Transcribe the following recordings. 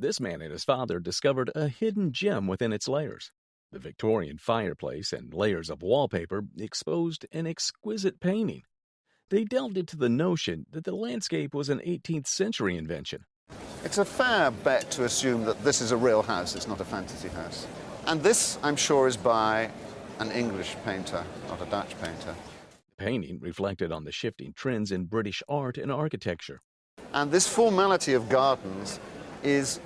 This man and his father discovered a hidden gem within its layers. The Victorian fireplace and layers of wallpaper exposed an exquisite painting. They delved into the notion that the landscape was an 18th century invention. It's a fair bet to assume that this is a real house, it's not a fantasy house. And this, I'm sure, is by an English painter, not a Dutch painter. The painting reflected on the shifting trends in British art and architecture. And this formality of gardens is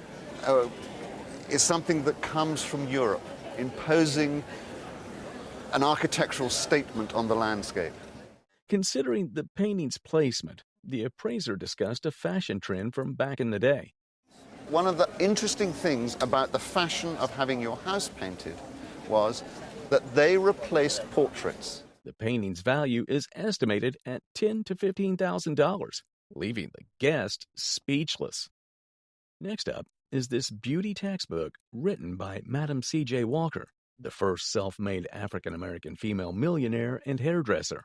something that comes from Europe, imposing an architectural statement on the landscape. Considering the painting's placement, the appraiser discussed a fashion trend from back in the day. One of the interesting things about the fashion of having your house painted was that they replaced portraits. The painting's value is estimated at $10,000 to $15,000, leaving the guest speechless. Next up is this beauty textbook written by Madam C.J. Walker, the first self-made African-American female millionaire and hairdresser.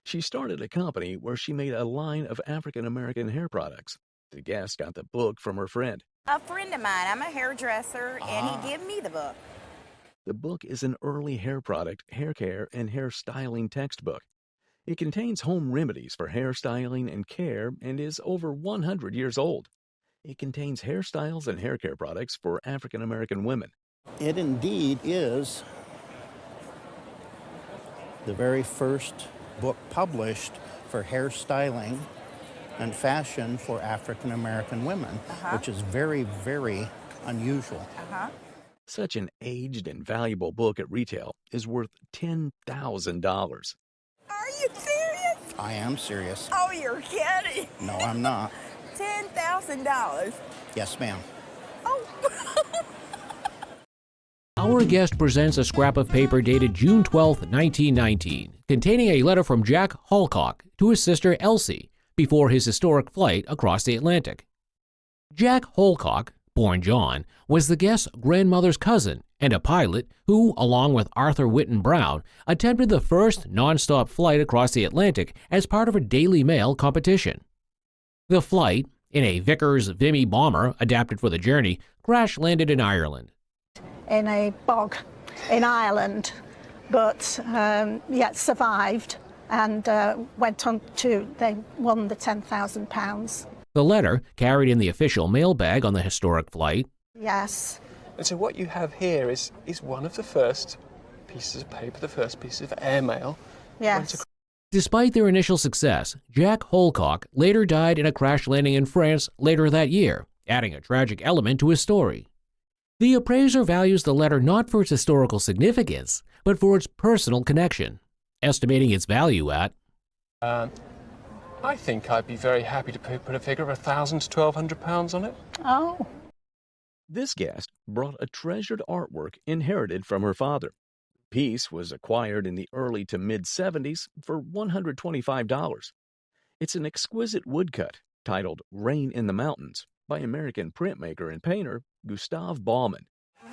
She started a company where she made a line of African-American hair products. The guest got the book from her friend. A friend of mine, I'm a hairdresser, and he gave me the book. The book is an early hair product, hair care, and hair styling textbook. It contains home remedies for hairstyling and care and is over 100 years old. It contains hairstyles and hair care products for African-American women. It indeed is the very first book published for hairstyling and fashion for African-American women, which is very, very unusual. Such an aged and valuable book at retail is worth $10,000. Are you serious? I am serious. Oh, you're kidding. No, I'm not. $10,000. Yes, ma'am. Oh. Our guest presents a scrap of paper dated June 12, 1919, containing a letter from Jack Holcock to his sister Elsie before his historic flight across the Atlantic. Jack Holcock, born John, was the guest's grandmother's cousin and a pilot who, along with Arthur Whitten Brown, attempted the first non-stop flight across the Atlantic as part of a Daily Mail competition. The flight, in a Vickers Vimy bomber adapted for the journey, crash-landed in Ireland. In a bog in Ireland, but yet survived and went on to, they won the £10,000. The letter, carried in the official mailbag on the historic flight. Yes. And so what you have here is one of the first pieces of paper, the first piece of airmail. Yes. Despite their initial success, Jack Holcock later died in a crash landing in France later that year, adding a tragic element to his story. The appraiser values the letter not for its historical significance, but for its personal connection, estimating its value at... I think I'd be very happy to put a figure of £1,000 to £1,200 on it. Oh. This guest brought a treasured artwork inherited from her father. The piece was acquired in the early to mid-70s for $125. It's an exquisite woodcut titled Rain in the Mountains by American printmaker and painter Gustav Baumann.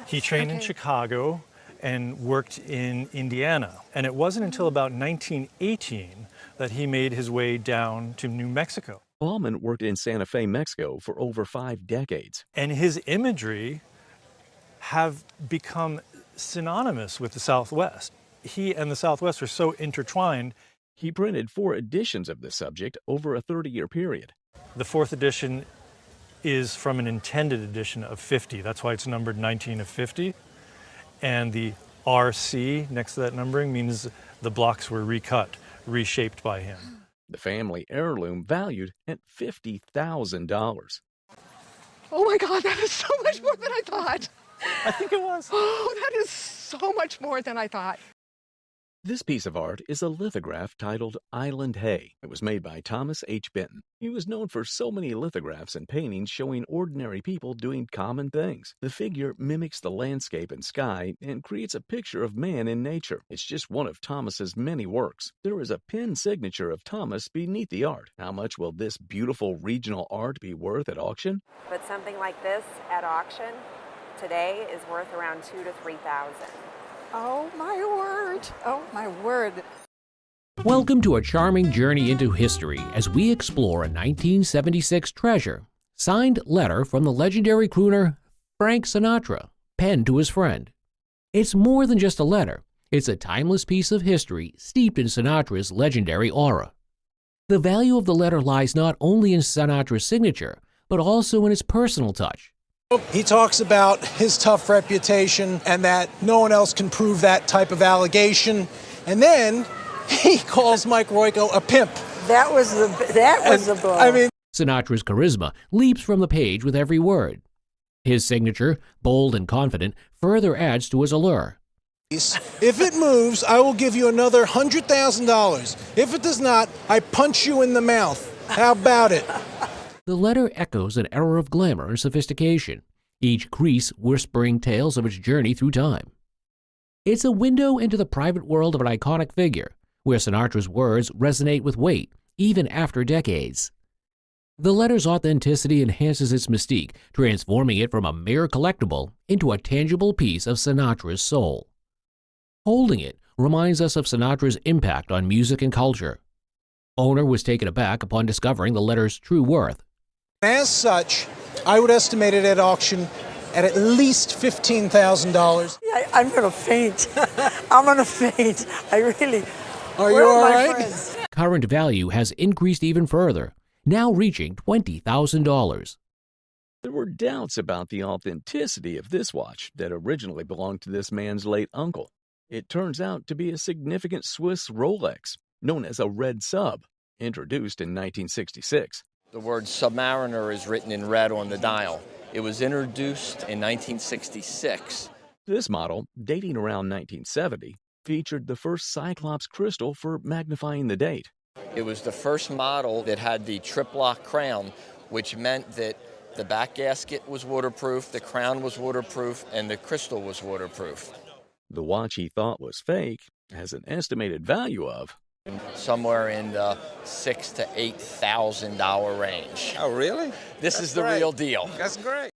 He trained in Chicago and worked in Indiana. And it wasn't until about 1918 that he made his way down to New Mexico. Baumann worked in Santa Fe, Mexico for over 5 decades. And his imagery have become synonymous with the Southwest. He and the Southwest are so intertwined. He printed 4 editions of the subject over a 30-year period. The 4th edition is from an intended edition of 50. That's why it's numbered 19 of 50. And the RC next to that numbering means the blocks were recut, reshaped by him. The family heirloom valued at $50,000. Oh my God, that is so much more than I thought. I think it was. Oh, that is so much more than I thought. This piece of art is a lithograph titled Island Hay. It was made by Thomas H. Benton. He was known for so many lithographs and paintings showing ordinary people doing common things. The figure mimics the landscape and sky and creates a picture of man in nature. It's just one of Thomas's many works. There is a pen signature of Thomas beneath the art. How much will this beautiful regional art be worth at auction? But something like this at auction today is worth around $2,000 to $3,000. Oh my word. Oh my word. Welcome to a charming journey into history as we explore a 1976 treasure Signed letter from the legendary crooner Frank Sinatra, penned to his friend. It's more than just a letter. It's a timeless piece of history steeped in Sinatra's legendary aura. The value of the letter lies not only in Sinatra's signature, but also in its personal touch. He talks about his tough reputation and that no one else can prove that type of allegation. And then he calls Mike Royko a pimp. That was the blow. I mean, Sinatra's charisma leaps from the page with every word. His signature, bold and confident, further adds to his allure. If it moves, I will give you another $100,000. If it does not, I punch you in the mouth. How about it? The letter echoes an era of glamour and sophistication, each crease whispering tales of its journey through time. It's a window into the private world of an iconic figure, where Sinatra's words resonate with weight, even after decades. The letter's authenticity enhances its mystique, transforming it from a mere collectible into a tangible piece of Sinatra's soul. Holding it reminds us of Sinatra's impact on music and culture. Owner was taken aback upon discovering the letter's true worth. As such, I would estimate it at auction at least $15,000. Yeah, I'm going to faint. I'm going to faint. I really... Are you all right? Current value has increased even further, now reaching $20,000. There were doubts about the authenticity of this watch that originally belonged to this man's late uncle. It turns out to be a significant Swiss Rolex, known as a red sub, introduced in 1966. The word Submariner is written in red on the dial. It was introduced in 1966. This model, dating around 1970, featured the first Cyclops crystal for magnifying the date. It was the first model that had the triplock crown, which meant that the back gasket was waterproof, the crown was waterproof, and the crystal was waterproof. The watch he thought was fake has an estimated value of somewhere in the $6,000 to $8,000 range. Oh, really? This is the real deal. That's great.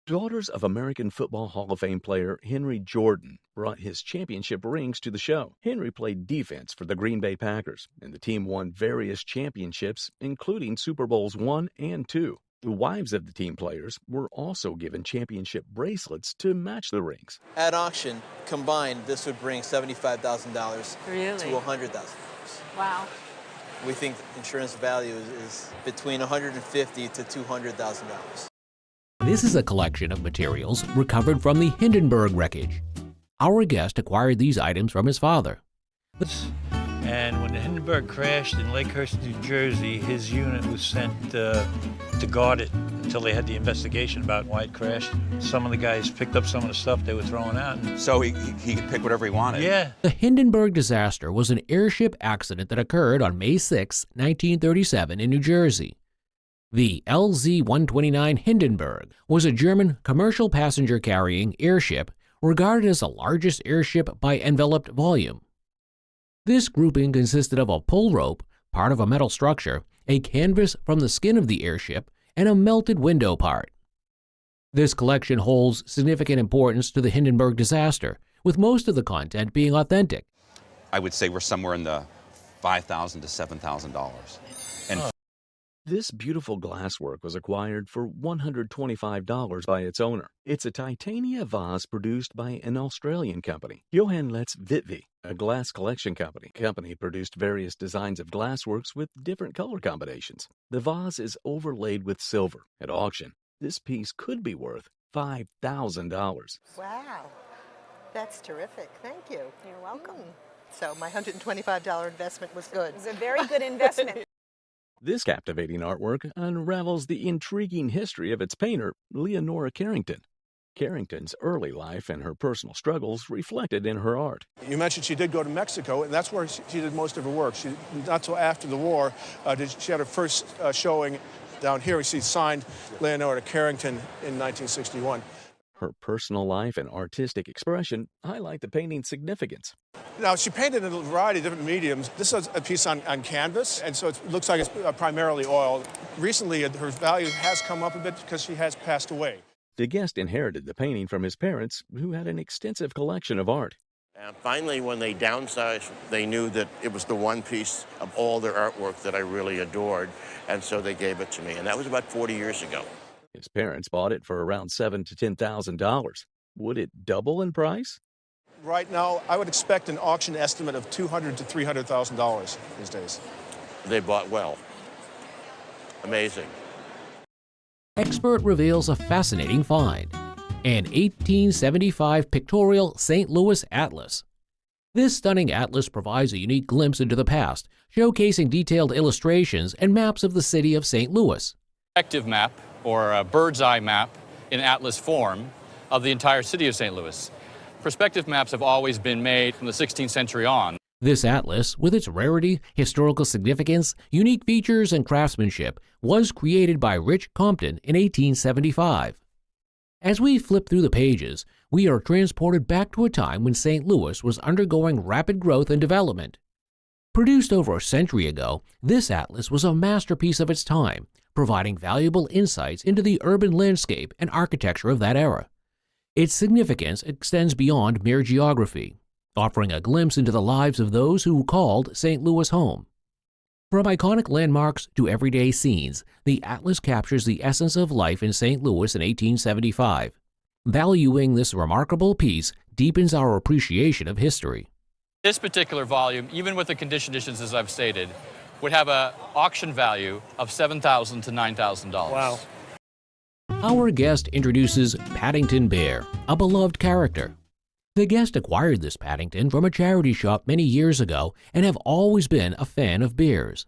Daughters of American Football Hall of Fame player Henry Jordan brought his championship rings to the show. Henry played defense for the Green Bay Packers, and the team won various championships, including Super Bowls I and II. The wives of the team players were also given championship bracelets to match the rings. At auction, combined, this would bring $75,000 Really? to $100,000. Wow. We think insurance value is between $150,000 to $200,000. This is a collection of materials recovered from the Hindenburg wreckage. Our guest acquired these items from his father. And when the Hindenburg crashed in Lakehurst, New Jersey, his unit was sent to guard it until they had the investigation about why it crashed. Some of the guys picked up some of the stuff they were throwing out. So he could pick whatever he wanted? Yeah. The Hindenburg disaster was an airship accident that occurred on May 6, 1937 in New Jersey. The LZ-129 Hindenburg was a German commercial passenger-carrying airship regarded as the largest airship by enveloped volume. This grouping consisted of a pull rope, part of a metal structure, a canvas from the skin of the airship, and a melted window part. This collection holds significant importance to the Hindenburg disaster, with most of the content being authentic. I would say we're somewhere in the $5,000 to $7,000. And this beautiful glasswork was acquired for $125 by its owner. It's a Titania vase produced by an Australian company, Johann Loetz Titania, a glass collection company. The company produced various designs of glassworks with different color combinations. The vase is overlaid with silver. At auction, this piece could be worth $5,000. Wow, that's terrific. Thank you. You're welcome. So my $125 investment was good. It was a very good investment. This captivating artwork unravels the intriguing history of its painter, Leonora Carrington. Carrington's early life and her personal struggles reflected in her art. You mentioned she did go to Mexico, and that's where she did most of her work. Not till after the war, she had her first showing down here. She signed Leonora Carrington in 1961. Her personal life and artistic expression highlight the painting's significance. Now, she painted in a variety of different mediums. This is a piece on canvas, and so it looks like it's primarily oil. Recently, her value has come up a bit because she has passed away. The guest inherited the painting from his parents, who had an extensive collection of art. And finally, when they downsized, they knew that it was the one piece of all their artwork that I really adored, and so they gave it to me. And that was about 40 years ago. His parents bought it for around $7,000 to $10,000. Would it double in price? Right now, I would expect an auction estimate of $200,000 to $300,000 these days. They bought well. Amazing. Expert reveals a fascinating find, an 1875 pictorial St. Louis atlas. This stunning atlas provides a unique glimpse into the past, showcasing detailed illustrations and maps of the city of St. Louis. Perspective map, or a bird's eye map in atlas form of the entire city of St. Louis. Perspective maps have always been made from the 16th century on. This atlas, with its rarity, historical significance, unique features, and craftsmanship, was created by Rich Compton in 1875. As we flip through the pages, we are transported back to a time when St. Louis was undergoing rapid growth and development. Produced over a century ago, this atlas was a masterpiece of its time, providing valuable insights into the urban landscape and architecture of that era. Its significance extends beyond mere geography, offering a glimpse into the lives of those who called St. Louis home. From iconic landmarks to everyday scenes, the atlas captures the essence of life in St. Louis in 1875. Valuing this remarkable piece deepens our appreciation of history. This particular volume, even with the conditions as I've stated, would have an auction value of $7,000 to $9,000. Wow. Our guest introduces Paddington Bear, a beloved character. The guest acquired this Paddington from a charity shop many years ago and have always been a fan of bears.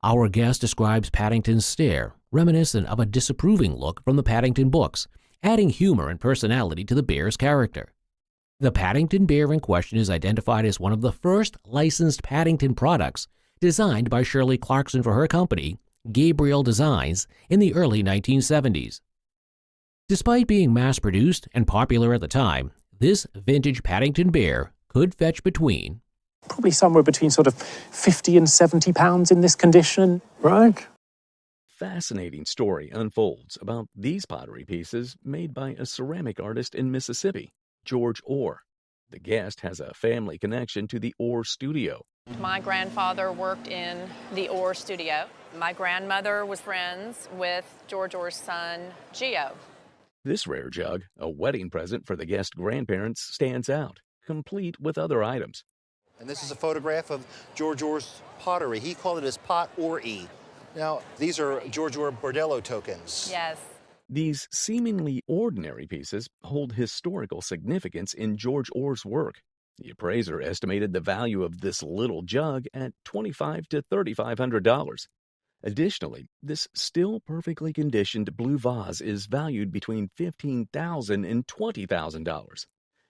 Our guest describes Paddington's stare, reminiscent of a disapproving look from the Paddington books, adding humor and personality to the bear's character. The Paddington Bear in question is identified as one of the first licensed Paddington products designed by Shirley Clarkson for her company, Gabriel Designs, in the early 1970s. Despite being mass-produced and popular at the time, this vintage Paddington Bear could fetch between probably somewhere between sort of 50 and 70 pounds in this condition. Right. Fascinating story unfolds about these pottery pieces made by a ceramic artist in Mississippi, George Orr. The guest has a family connection to the Orr studio. My grandfather worked in the Orr studio. My grandmother was friends with George Orr's son, Geo. This rare jug, a wedding present for the guest grandparents, stands out, complete with other items. And this is a photograph of George Orr's pottery. He called it his pot-or-y. Now, these are George Orr Bordello tokens. Yes. These seemingly ordinary pieces hold historical significance in George Orr's work. The appraiser estimated the value of this little jug at $2,500 to $3,500. Additionally, this still perfectly conditioned blue vase is valued between $15,000 and $20,000.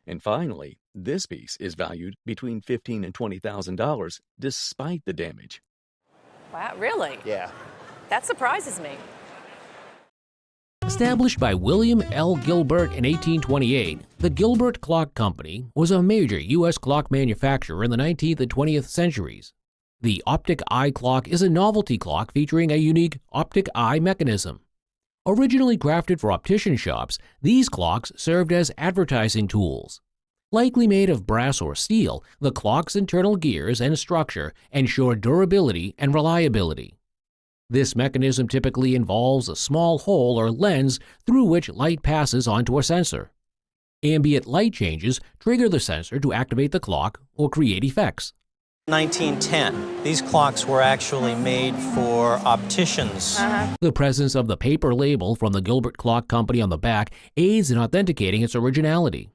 And finally, this piece is valued between $15,000 and $20,000 despite the damage. Wow, really? Yeah. That surprises me. Established by William L. Gilbert in 1828, the Gilbert Clock Company was a major U.S. clock manufacturer in the 19th and 20th centuries. The optic eye clock is a novelty clock featuring a unique optic eye mechanism. Originally crafted for optician shops, these clocks served as advertising tools. Likely made of brass or steel, the clock's internal gears and structure ensure durability and reliability. This mechanism typically involves a small hole or lens through which light passes onto a sensor. Ambient light changes trigger the sensor to activate the clock or create effects. 1910. These clocks were actually made for opticians. The presence of the paper label from the Gilbert Clock Company on the back aids in authenticating its originality.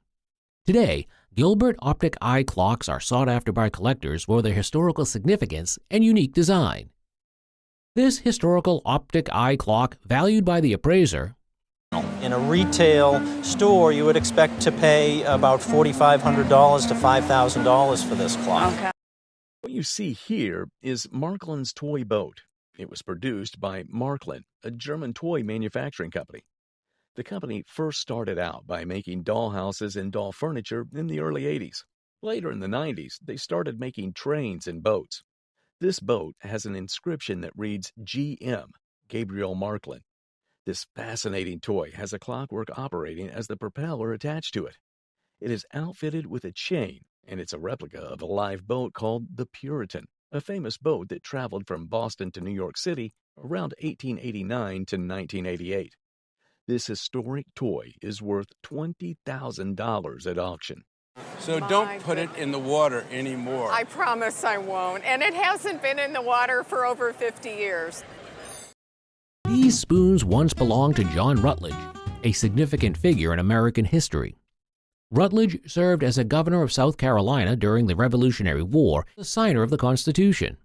Today, Gilbert optic eye clocks are sought after by collectors for their historical significance and unique design. This historical optic eye clock, valued by the appraiser, in a retail store, you would expect to pay about $4,500 to $5,000 for this clock. Okay. What you see here is Marklin's toy boat. It was produced by Marklin, a German toy manufacturing company. The company first started out by making dollhouses and doll furniture in the early 80s. Later in the 90s, they started making trains and boats. This boat has an inscription that reads GM, Gabriel Marklin. This fascinating toy has a clockwork operating as the propeller attached to it. It is outfitted with a chain, and it's a replica of a live boat called the Puritan, a famous boat that traveled from Boston to New York City around 1889 to 1988. This historic toy is worth $20,000 at auction. So don't put it in the water anymore. I promise I won't. And it hasn't been in the water for over 50 years. These spoons once belonged to John Rutledge, a significant figure in American history. Rutledge served as a governor of South Carolina during the Revolutionary War, the signer of the Constitution.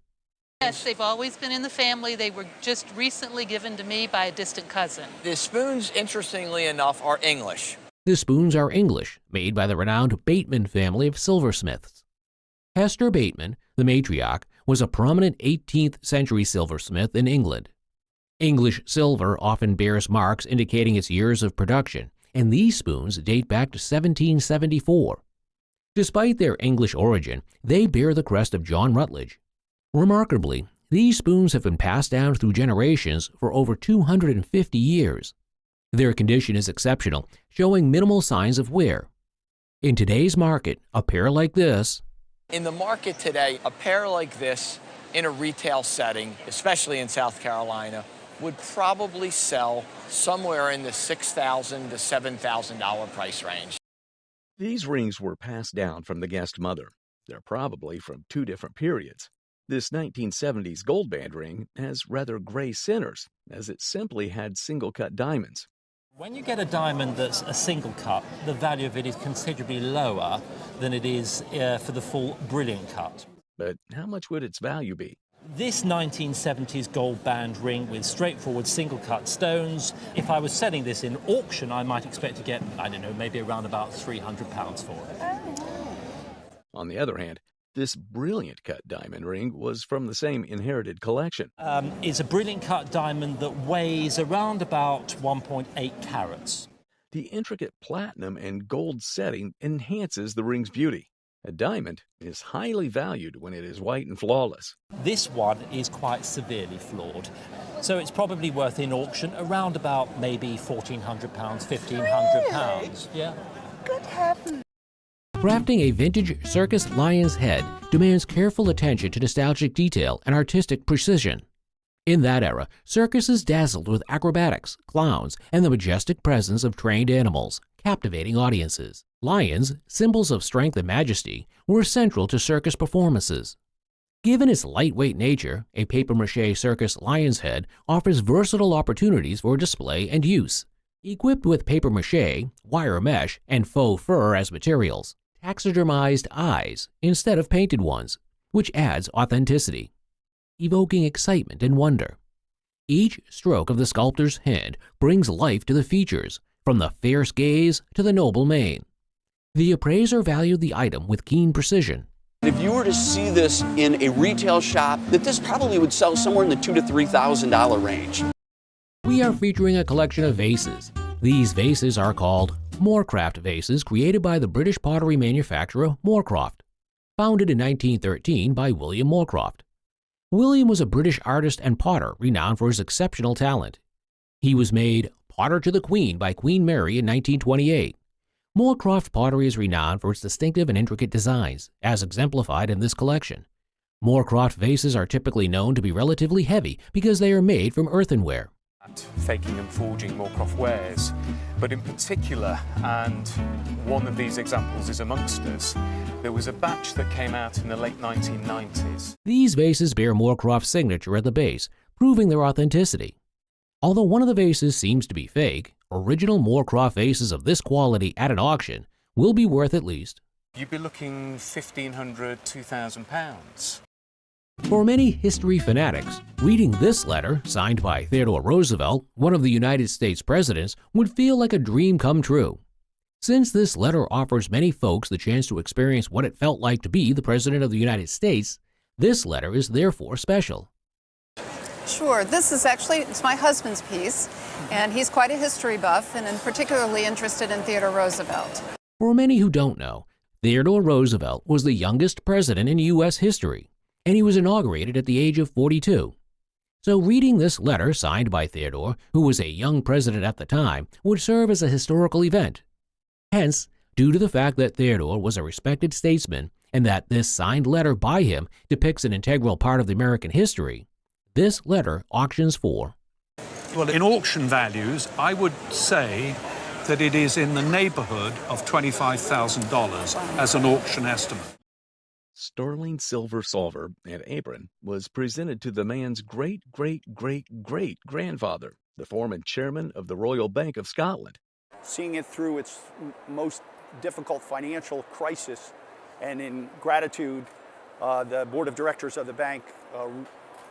Yes, they've always been in the family. They were just recently given to me by a distant cousin. The spoons, interestingly enough, are English. The spoons are English, made by the renowned Bateman family of silversmiths. Hester Bateman, the matriarch, was a prominent 18th century silversmith in England. English silver often bears marks indicating its years of production, and these spoons date back to 1774. Despite their English origin, they bear the crest of John Rutledge. Remarkably, these spoons have been passed down through generations for over 250 years. Their condition is exceptional, showing minimal signs of wear. In today's market, a pair like this. In the market today, a pair like this in a retail setting, especially in South Carolina, would probably sell somewhere in the $6,000 to $7,000 price range. These rings were passed down from the guest mother. They're probably from two different periods. This 1970s gold band ring has rather gray centers, as it simply had single-cut diamonds. When you get a diamond that's a single cut, the value of it is considerably lower than it is for the full brilliant cut. But how much would its value be? This 1970s gold band ring with straightforward single-cut stones, if I was selling this in auction, I might expect to get, I don't know, maybe around about £300 for it. On the other hand, this brilliant cut diamond ring was from the same inherited collection. It's a brilliant cut diamond that weighs around about 1.8 carats. The intricate platinum and gold setting enhances the ring's beauty. A diamond is highly valued when it is white and flawless. This one is quite severely flawed, so it's probably worth in auction around about maybe £1,400, £1,500. Really? Yeah. Good heavens. Crafting a vintage circus lion's head demands careful attention to nostalgic detail and artistic precision. In that era, circuses dazzled with acrobatics, clowns, and the majestic presence of trained animals, captivating audiences. Lions, symbols of strength and majesty, were central to circus performances. Given its lightweight nature, a papier-mâché circus lion's head offers versatile opportunities for display and use. Equipped with papier-mâché, wire mesh, and faux fur as materials, taxidermized eyes instead of painted ones, which adds authenticity, evoking excitement and wonder. Each stroke of the sculptor's hand brings life to the features, from the fierce gaze to the noble mane. The appraiser valued the item with keen precision. If you were to see this in a retail shop, that this probably would sell somewhere in the $2,000 to $3,000 range. We are featuring a collection of vases. These vases are called Moorcroft vases, created by the British pottery manufacturer Moorcroft, founded in 1913 by William Moorcroft. William was a British artist and potter renowned for his exceptional talent. He was made Potter to the Queen by Queen Mary in 1928. Moorcroft pottery is renowned for its distinctive and intricate designs, as exemplified in this collection. Moorcroft vases are typically known to be relatively heavy because they are made from earthenware. Faking and forging Moorcroft wares, but in particular, and one of these examples is amongst us, there was a batch that came out in the late 1990s. These vases bear Moorcroft's signature at the base, proving their authenticity. Although one of the vases seems to be fake, original Moorcroft vases of this quality at an auction will be worth at least. You'd be looking £1,500, £2,000. For many history fanatics, reading this letter, signed by Theodore Roosevelt, one of the United States presidents, would feel like a dream come true. Since this letter offers many folks the chance to experience what it felt like to be the President of the United States, this letter is therefore special. Sure, this is it's my husband's piece, and he's quite a history buff and particularly interested in Theodore Roosevelt. For many who don't know, Theodore Roosevelt was the youngest president in U.S. history, and he was inaugurated at the age of 42. So reading this letter signed by Theodore, who was a young president at the time, would serve as a historical event. Hence, due to the fact that Theodore was a respected statesman, and that this signed letter by him depicts an integral part of the American history, this letter auctions for. Well, in auction values, I would say that it is in the neighborhood of $25,000 as an auction estimate. Sterling silver salver and apron was presented to the man's great-great-great-great-grandfather, the former chairman of the Royal Bank of Scotland. Seeing it through its most difficult financial crisis, and in gratitude, the board of directors of the bank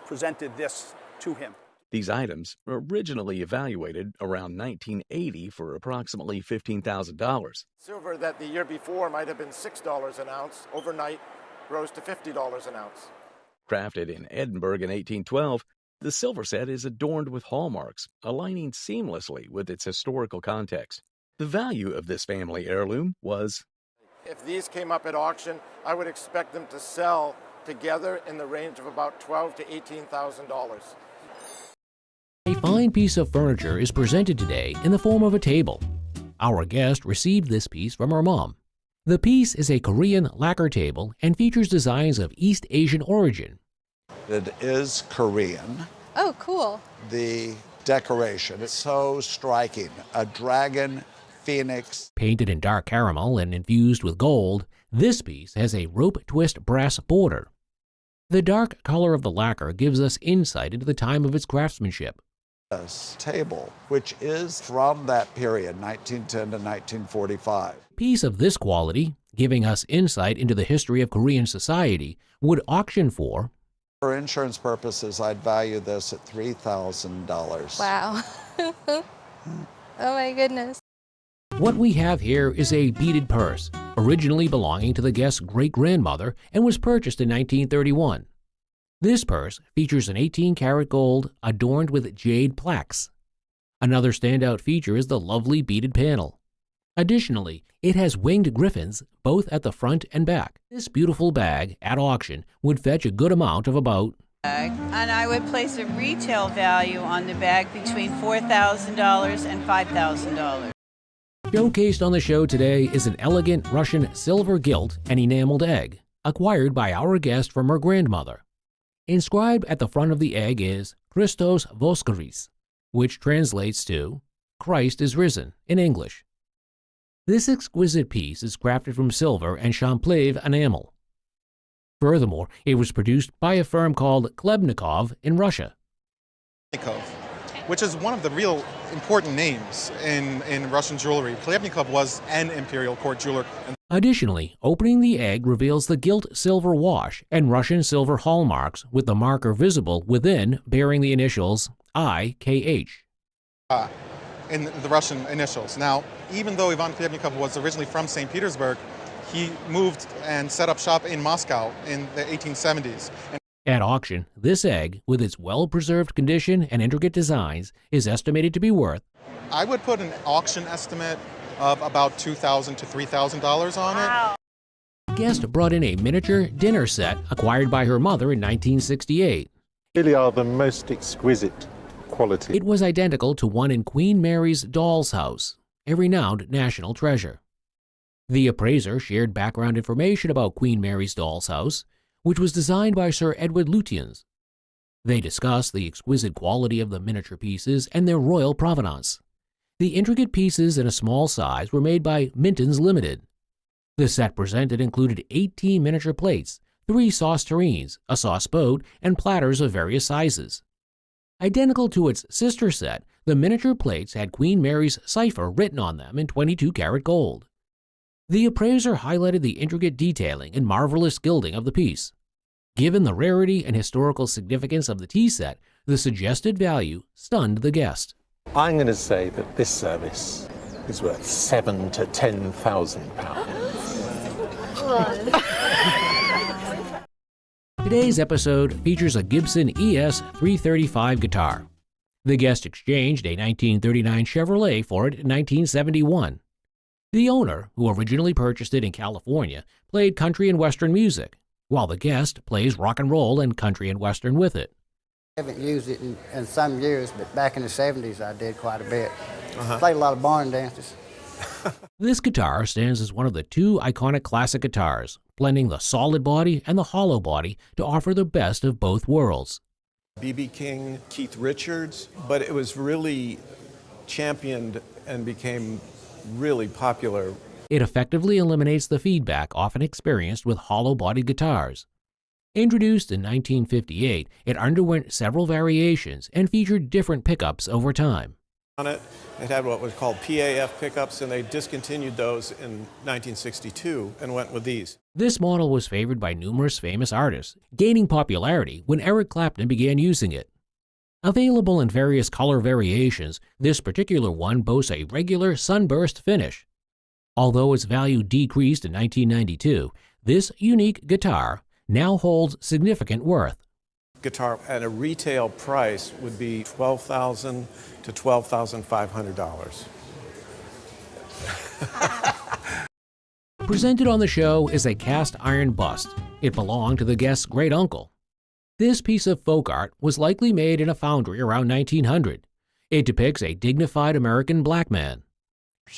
presented this to him. These items were originally evaluated around 1980 for approximately $15,000. Silver that the year before might have been $6 an ounce, overnight rose to $50 an ounce. Crafted in Edinburgh in 1812, the silver set is adorned with hallmarks, aligning seamlessly with its historical context. The value of this family heirloom was... If these came up at auction, I would expect them to sell together in the range of about $12,000 to $18,000. A fine piece of furniture is presented today in the form of a table. Our guest received this piece from her mom. The piece is a Korean lacquer table and features designs of East Asian origin. It is Korean. Oh, cool. The decoration is so striking. A dragon, phoenix. Painted in dark caramel and infused with gold, this piece has a rope twist brass border. The dark color of the lacquer gives us insight into the time of its craftsmanship. This table, which is from that period, 1910 to 1945. A piece of this quality, giving us insight into the history of Korean society, would auction for... For insurance purposes, I'd value this at $3,000. Wow. Oh my goodness. What we have here is a beaded purse, originally belonging to the guest's great-grandmother and was purchased in 1931. This purse features an 18-karat gold adorned with jade plaques. Another standout feature is the lovely beaded panel. Additionally, it has winged griffins both at the front and back. This beautiful bag at auction would fetch a good amount of about... And I would place a retail value on the bag between $4,000 and $5,000. Showcased on the show today is an elegant Russian silver gilt and enameled egg, acquired by our guest from her grandmother. Inscribed at the front of the egg is Christos Voskaris, which translates to Christ is risen in English. This exquisite piece is crafted from silver and Champleve enamel. Furthermore, it was produced by a firm called Klebnikov in Russia. Which is one of the real important names in Russian jewelry. Klebnikov was an imperial court jeweler. Additionally, opening the egg reveals the gilt silver wash and Russian silver hallmarks with the marker visible within bearing the initials IKH. In the Russian initials. Now, even though Ivan Klebnikov was originally from St. Petersburg, he moved and set up shop in Moscow in the 1870s. At auction, this egg, with its well-preserved condition and intricate designs, is estimated to be worth... I would put an auction estimate of about $2,000 to $3,000 on it. The guest brought in a miniature dinner set acquired by her mother in 1968. Really are the most exquisite quality. It was identical to one in Queen Mary's doll's house, a renowned national treasure. The appraiser shared background information about Queen Mary's doll's house, which was designed by Sir Edward Lutyens. They discussed the exquisite quality of the miniature pieces and their royal provenance. The intricate pieces in a small size were made by Minton's Limited. The set presented included 18 miniature plates, 3 sauce tureens, a sauce boat, and platters of various sizes. Identical to its sister set, the miniature plates had Queen Mary's cipher written on them in 22-karat gold. The appraiser highlighted the intricate detailing and marvelous gilding of the piece. Given the rarity and historical significance of the tea set, the suggested value stunned the guest. I'm going to say that this service is worth £7,000 to £10,000. Today's episode features a Gibson ES-335 guitar. The guest exchanged a 1939 Chevrolet for it in 1971. The owner, who originally purchased it in California, played country and western music, while the guest plays rock and roll and country and western with it. I haven't used it in some years, but back in the 70s I did quite a bit. Played a lot of barn dances. This guitar stands as one of the 2 iconic classic guitars, blending the solid body and the hollow body to offer the best of both worlds. B.B. King, Keith Richards, but it was really championed and became really popular. It effectively eliminates the feedback often experienced with hollow-bodied guitars. Introduced in 1958, it underwent several variations and featured different pickups over time. On it had what was called PAF pickups, and they discontinued those in 1962 and went with these. This model was favored by numerous famous artists, gaining popularity when Eric Clapton began using it. Available in various color variations, this particular one boasts a regular sunburst finish. Although its value decreased in 1992, this unique guitar now holds significant worth. Guitar at a retail price would be $12,000 to $12,500. Presented on the show is a cast iron bust. It belonged to the guest's great uncle. This piece of folk art was likely made in a foundry around 1900. It depicts a dignified American black man.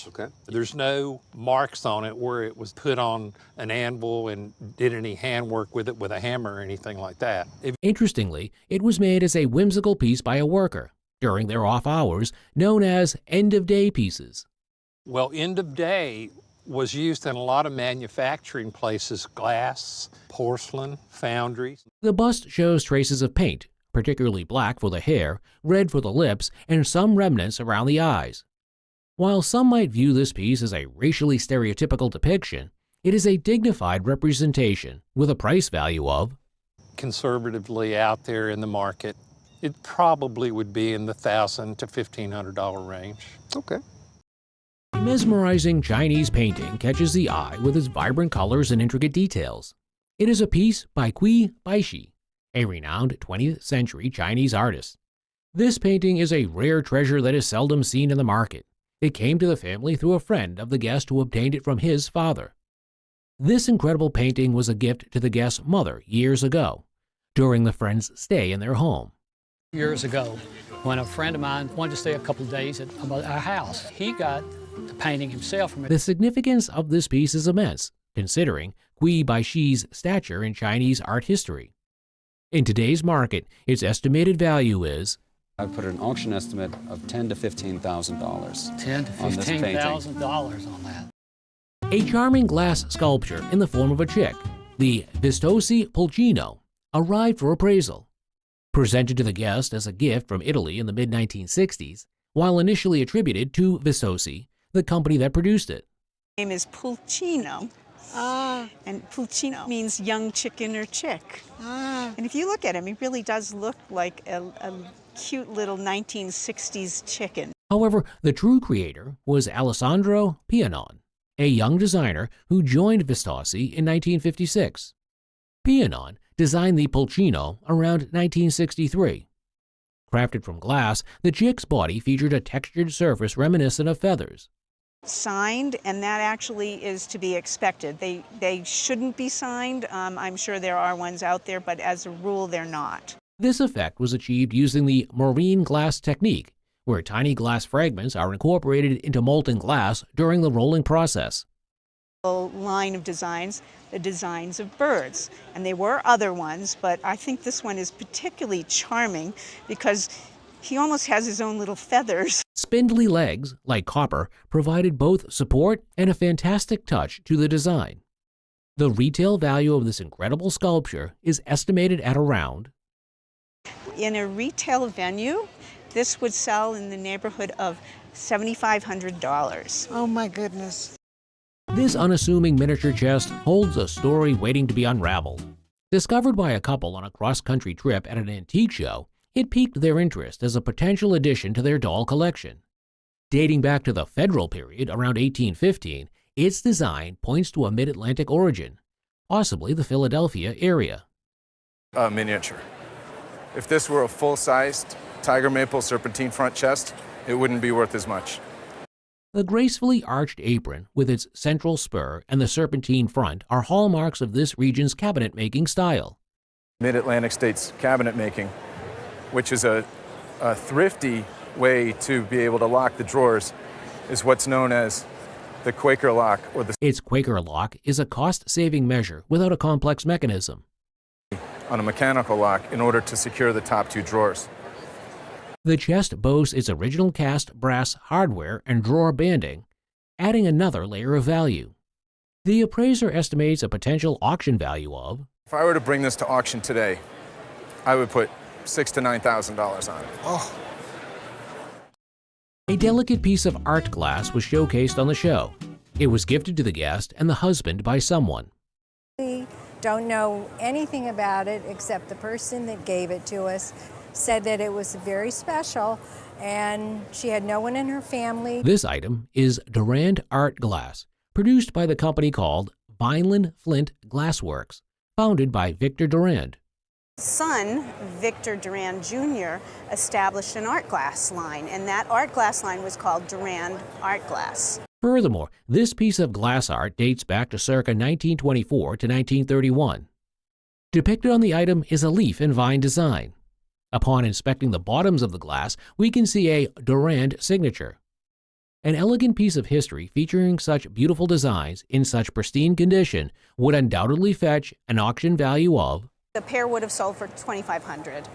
Okay. There's no marks on it where it was put on an anvil and did any handwork with it with a hammer or anything like that. Interestingly, it was made as a whimsical piece by a worker during their off hours, known as end-of-day pieces. Well, end of day was used in a lot of manufacturing places, glass, porcelain, foundries. The bust shows traces of paint, particularly black for the hair, red for the lips, and some remnants around the eyes. While some might view this piece as a racially stereotypical depiction, it is a dignified representation with a price value of, conservatively out there in the market, it probably would be in the $1,000 to $1,500 range. Okay. A mesmerizing Chinese painting catches the eye with its vibrant colors and intricate details. It is a piece by Baishi, a renowned 20th century Chinese artist. This painting is a rare treasure that is seldom seen in the market. It came to the family through a friend of the guest who obtained it from his father. This incredible painting was a gift to the guest's mother years ago, during the friend's stay in their home. Years ago, when a friend of mine wanted to stay a couple of days at our house, he got the painting himself from it. The significance of this piece is immense, considering Baishi's stature in Chinese art history. In today's market, its estimated value is, I put an auction estimate of $10,000 to $15,000. $10,000 to $15,000 on that. A charming glass sculpture in the form of a chick, the Vistosi Pulcino, arrived for appraisal. Presented to the guest as a gift from Italy in the mid-1960s, while initially attributed to Vistosi, the company that produced it. His name is Pulcino. And Pulcino means young chicken or chick. And if you look at him, he really does look like a cute little 1960s chicken. However, the true creator was Alessandro Pianon, a young designer who joined Vistosi in 1956. Pianon designed the Pulcino around 1963. Crafted from glass, the chick's body featured a textured surface reminiscent of feathers. Signed, and that actually is to be expected. They shouldn't be signed. I'm sure there are ones out there, but as a rule, they're not. This effect was achieved using the marine glass technique, where tiny glass fragments are incorporated into molten glass during the rolling process. A line of designs, the designs of birds, and there were other ones, but I think this one is particularly charming because he almost has his own little feathers. Spindly legs, like copper, provided both support and a fantastic touch to the design. The retail value of this incredible sculpture is estimated at around, in a retail venue, this would sell in the neighborhood of $7,500. Oh my goodness. This unassuming miniature chest holds a story waiting to be unraveled. Discovered by a couple on a cross-country trip at an antique show, it piqued their interest as a potential addition to their doll collection. Dating back to the Federal period around 1815, its design points to a mid-Atlantic origin, possibly the Philadelphia area. Miniature. If this were a full-sized tiger maple serpentine front chest, it wouldn't be worth as much. The gracefully arched apron with its central spur and the serpentine front are hallmarks of this region's cabinet-making style. Mid-Atlantic states cabinet making, which is a thrifty way to be able to lock the drawers, is what's known as the Quaker lock or the... Its Quaker lock is a cost-saving measure without a complex mechanism. On a mechanical lock in order to secure the top two drawers. The chest boasts its original cast brass hardware and drawer banding, adding another layer of value. The appraiser estimates a potential auction value of... If I were to bring this to auction today, I would put $6,000 to $9,000 on it. Oh. A delicate piece of art glass was showcased on the show. It was gifted to the guest and the husband by someone. We don't know anything about it except the person that gave it to us said that it was very special and she had no one in her family. This item is Durand art glass, produced by the company called Vineland Flint Glassworks, founded by Victor Durand. Son, Victor Durand Jr., established an art glass line, and that art glass line was called Durand Art Glass. Furthermore, this piece of glass art dates back to circa 1924 to 1931. Depicted on the item is a leaf and vine design. Upon inspecting the bottoms of the glass, we can see a Durand signature. An elegant piece of history featuring such beautiful designs in such pristine condition would undoubtedly fetch an auction value of... The pair would have sold for $2,500.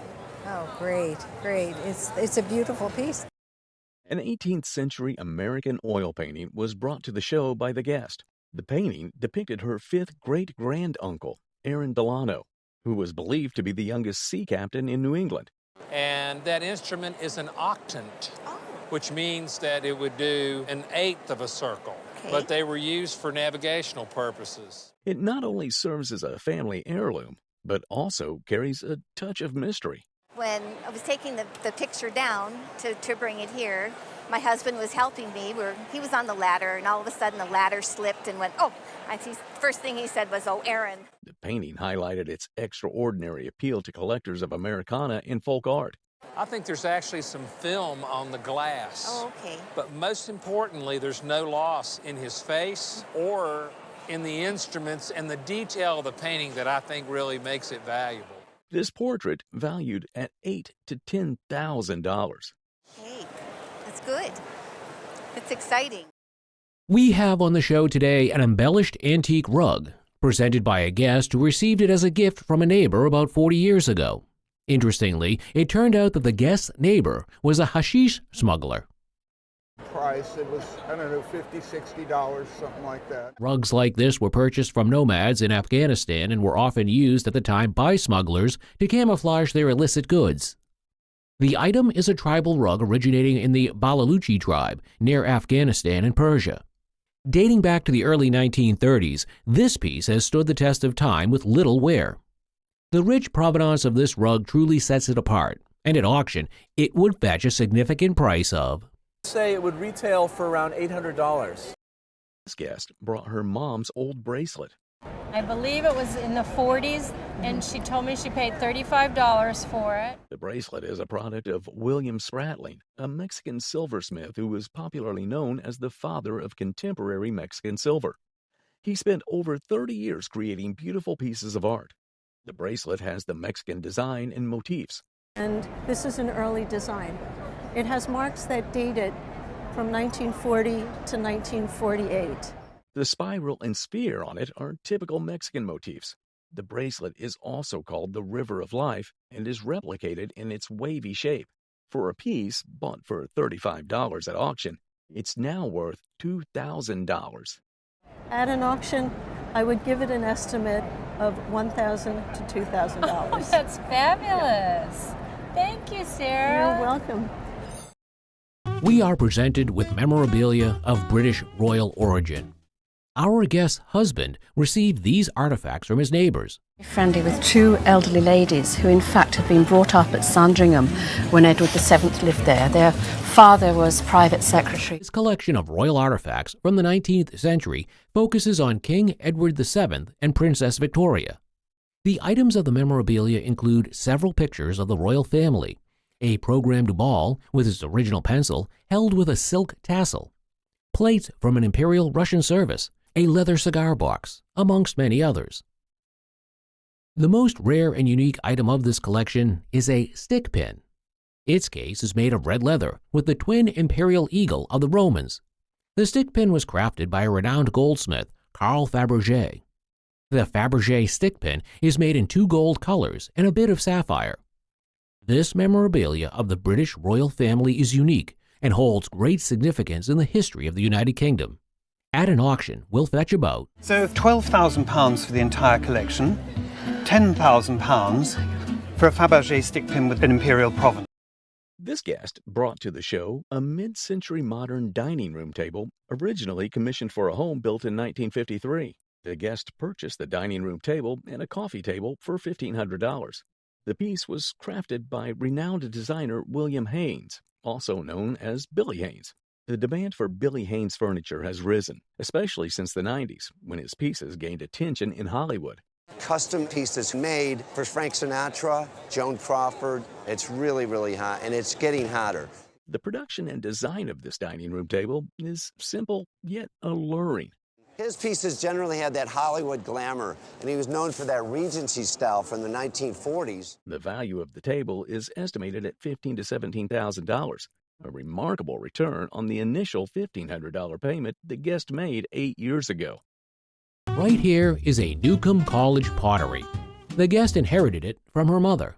Oh, great, great. It's a beautiful piece. An 18th century American oil painting was brought to the show by the guest. The painting depicted her fifth great-grand-uncle, Aaron Delano, who was believed to be the youngest sea captain in New England. And that instrument is an octant, which means that it would do an eighth of a circle, but they were used for navigational purposes. It not only serves as a family heirloom, but also carries a touch of mystery. When I was taking the picture down to bring it here, my husband was helping me. He was on the ladder, and all of a sudden the ladder slipped and went, oh, first thing he said was, oh, Aaron. The painting highlighted its extraordinary appeal to collectors of Americana and folk art. I think there's actually some film on the glass. Oh, okay. But most importantly, there's no loss in his face or in the instruments and the detail of the painting that I think really makes it valuable. This portrait valued at $8,000 to $10,000. Hey, that's good. It's exciting. We have on the show today an embellished antique rug, presented by a guest who received it as a gift from a neighbor about 40 years ago. Interestingly, it turned out that the guest's neighbor was a hashish smuggler. Price, it was, I don't know, $50, $60, something like that. Rugs like this were purchased from nomads in Afghanistan and were often used at the time by smugglers to camouflage their illicit goods. The item is a tribal rug originating in the Balaluchi tribe near Afghanistan and Persia. Dating back to the early 1930s, this piece has stood the test of time with little wear. The rich provenance of this rug truly sets it apart, and at auction, it would fetch a significant price of... Say it would retail for around $800. This guest brought her mom's old bracelet. I believe it was in the 40s, and she told me she paid $35 for it. The bracelet is a product of William Spratling, a Mexican silversmith who was popularly known as the father of contemporary Mexican silver. He spent over 30 years creating beautiful pieces of art. The bracelet has the Mexican design and motifs. And this is an early design. It has marks that date it from 1940 to 1948. The spiral and sphere on it are typical Mexican motifs. The bracelet is also called the River of Life and is replicated in its wavy shape. For a piece bought for $35 at auction, it's now worth $2,000. At an auction, I would give it an estimate of $1,000 to $2,000. Oh, that's fabulous. Thank you, Sarah. You're welcome. We are presented with memorabilia of British royal origin. Our guest's husband received these artifacts from his neighbors. Friendly with two elderly ladies who in fact had been brought up at Sandringham when Edward VII lived there. Their father was private secretary. His collection of royal artifacts from the 19th century focuses on King Edward VII and Princess Victoria. The items of the memorabilia include several pictures of the royal family, a programmed ball with its original pencil held with a silk tassel, plates from an Imperial Russian service, a leather cigar box, amongst many others. The most rare and unique item of this collection is a stick pin. Its case is made of red leather with the twin imperial eagle of the Romans. The stick pin was crafted by a renowned goldsmith, Carl Fabergé. The Fabergé stick pin is made in 2 gold colors and a bit of sapphire. This memorabilia of the British royal family is unique and holds great significance in the history of the United Kingdom. At an auction, will fetch about So £12,000 for the entire collection, £10,000 for a Fabergé stick pin with an imperial provenance. This guest brought to the show a mid-century modern dining room table, originally commissioned for a home built in 1953. The guest purchased the dining room table and a coffee table for $1,500. The piece was crafted by renowned designer William Haynes, also known as Billy Haynes. The demand for Billy Haynes furniture has risen, especially since the 90s, when his pieces gained attention in Hollywood. Custom pieces made for Frank Sinatra, Joan Crawford. It's really, really hot, and it's getting hotter. The production and design of this dining room table is simple yet alluring. His pieces generally had that Hollywood glamour, and he was known for that Regency style from the 1940s. The value of the table is estimated at $15,000 to $17,000, a remarkable return on the initial $1,500 payment the guest made 8 years ago. Right here is a Newcomb College pottery. The guest inherited it from her mother.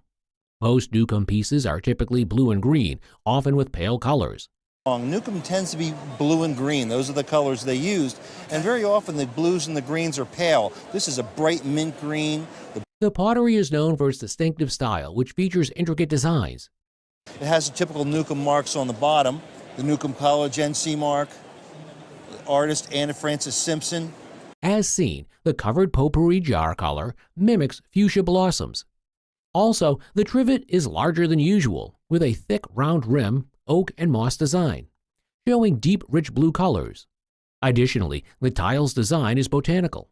Most Newcomb pieces are typically blue and green, often with pale colors. Newcomb tends to be blue and green. Those are the colors they used, and very often the blues and the greens are pale. This is a bright mint green. The pottery is known for its distinctive style, which features intricate designs. It has the typical Newcomb marks on the bottom, the Newcomb College NC mark, the artist Anna Frances Simpson. As seen, the covered potpourri jar color mimics fuchsia blossoms. Also, the trivet is larger than usual, with a thick round rim, oak and moss design, showing deep rich blue colors. Additionally, the tile's design is botanical.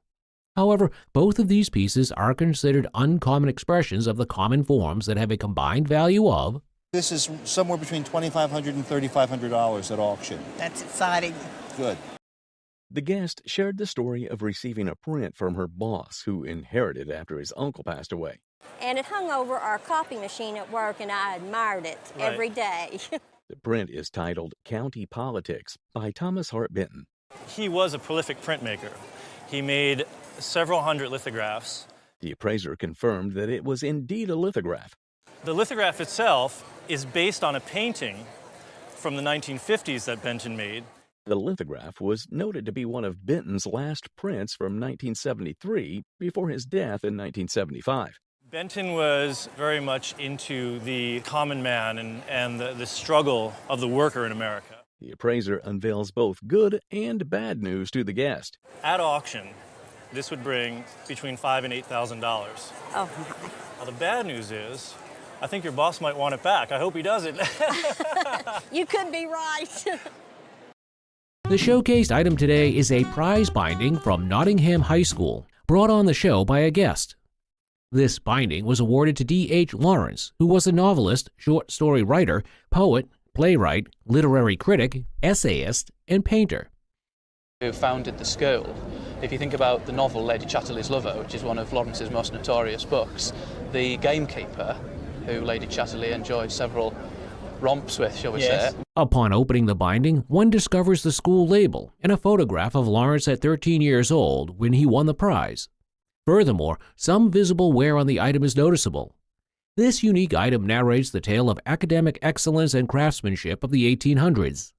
However, both of these pieces are considered uncommon expressions of the common forms that have a combined value of... This is somewhere between $2,500 and $3,500 at auction. That's exciting. Good. The guest shared the story of receiving a print from her boss, who inherited after his uncle passed away. And it hung over our copy machine at work, and I admired it every day. The print is titled County Politics by Thomas Hart Benton. He was a prolific printmaker. He made several hundred lithographs. The appraiser confirmed that it was indeed a lithograph. The lithograph itself is based on a painting from the 1950s that Benton made. The lithograph was noted to be one of Benton's last prints from 1973 before his death in 1975. Benton was very much into the common man and the struggle of the worker in America. The appraiser unveils both good and bad news to the guest. At auction, this would bring between $5,000 and $8,000. Oh, my. Well, the bad news is, I think your boss might want it back. I hope he doesn't. You could be right. The showcased item today is a prize binding from Nottingham High School, brought on the show by a guest. This binding was awarded to D.H. Lawrence, who was a novelist, short story writer, poet, playwright, literary critic, essayist, and painter. Who founded the school. If you think about the novel Lady Chatterley's Lover, which is one of Lawrence's most notorious books, the gamekeeper, who Lady Chatterley enjoyed several romps with, shall we say. Upon opening the binding, one discovers the school label and a photograph of Lawrence at 13 years old when he won the prize. Furthermore, some visible wear on the item is noticeable. This unique item narrates the tale of academic excellence and craftsmanship of the 1800s.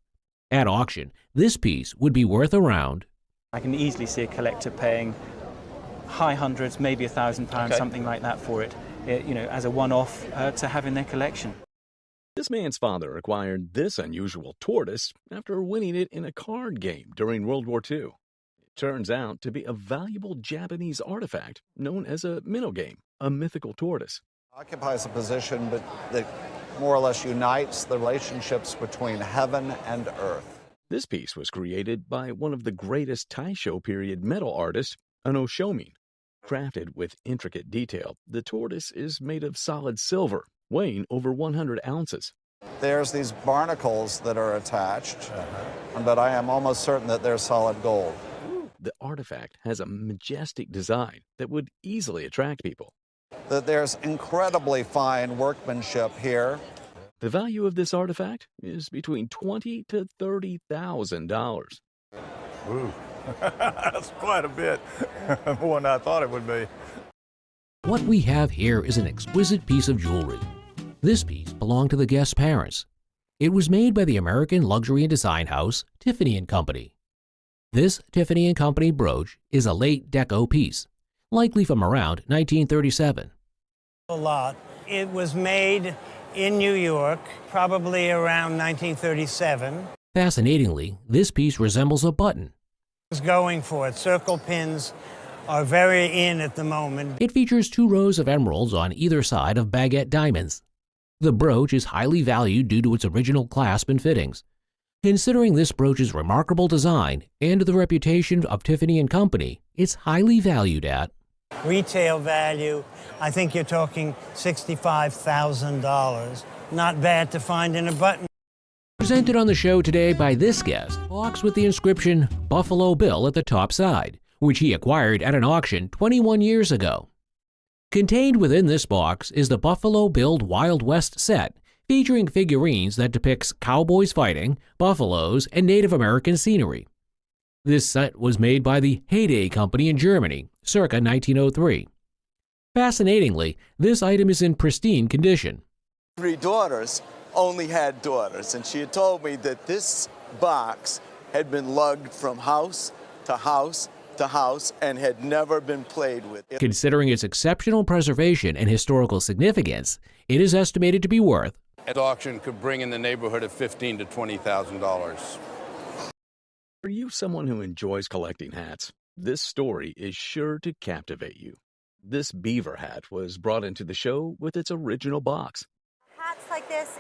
At auction, this piece would be worth around... I can easily see a collector paying high hundreds, maybe £1,000, something like that for it, as a one-off to have in their collection. This man's father acquired this unusual tortoise after winning it in a card game during World War II. Turns out to be a valuable Japanese artifact known as a minnow game, a mythical tortoise. Occupies a position that more or less unites the relationships between heaven and earth. This piece was created by one of the greatest Taisho period metal artists, an Oshomin. Crafted with intricate detail, the tortoise is made of solid silver, weighing over 100 ounces. There's these barnacles that are attached, but I am almost certain that they're solid gold. The artifact has a majestic design that would easily attract people. That there's incredibly fine workmanship here. The value of this artifact is between $20,000 to $30,000. Ooh, that's quite a bit more than I thought it would be. What we have here is an exquisite piece of jewelry. This piece belonged to the guest's parents. It was made by the American luxury and design house Tiffany Co. This Tiffany Co. brooch is a late deco piece, likely from around 1937. A lot. It was made in New York, probably around 1937. Fascinatingly, this piece resembles a button. I was going for it. Circle pins are very in at the moment. It features 2 rows of emeralds on either side of baguette diamonds. The brooch is highly valued due to its original clasp and fittings. Considering this brooch's remarkable design and the reputation of Tiffany & Company, it's highly valued at retail value, I think you're talking $65,000. Not bad to find in a button. Presented on the show today by this guest, a box with the inscription Buffalo Bill at the top side, which he acquired at an auction 21 years ago. Contained within this box is the Buffalo Bill Wild West set, featuring figurines that depicts cowboys fighting, buffaloes, and Native American scenery. This set was made by the Heyday Company in Germany, circa 1903. Fascinatingly, this item is in pristine condition. 3 daughters only had daughters, and she had told me that this box had been lugged from house to house to house and had never been played with. Considering its exceptional preservation and historical significance, it is estimated to be worth at auction could bring in the neighborhood of $15,000 to $20,000. Are you someone who enjoys collecting hats? This story is sure to captivate you. This beaver hat was brought into the show with its original box. Hats like this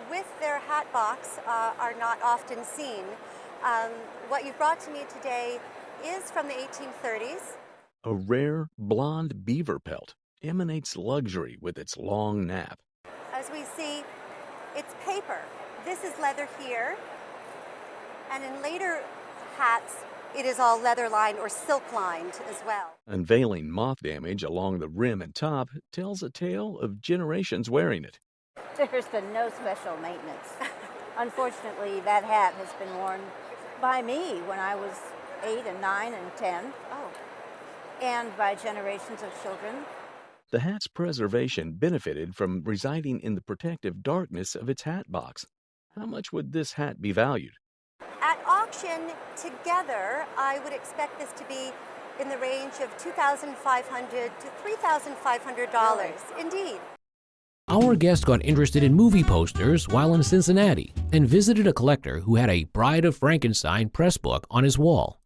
with their hat box are not often seen. What you've brought to me today is from the 1830s. A rare blonde beaver pelt emanates luxury with its long nap. As we see, it's paper. This is leather here, and in later hats, it is all leather lined or silk lined as well. Unveiling moth damage along the rim and top tells a tale of generations wearing it. There's been no special maintenance. Unfortunately, that hat has been worn by me when I was 8 and 9 and 10, and by generations of children. The hat's preservation benefited from residing in the protective darkness of its hat box. How much would this hat be valued? At auction, together, I would expect this to be in the range of $2,500 to $3,500. Indeed. Our guest got interested in movie posters while in Cincinnati and visited a collector who had a Bride of Frankenstein press book on his wall.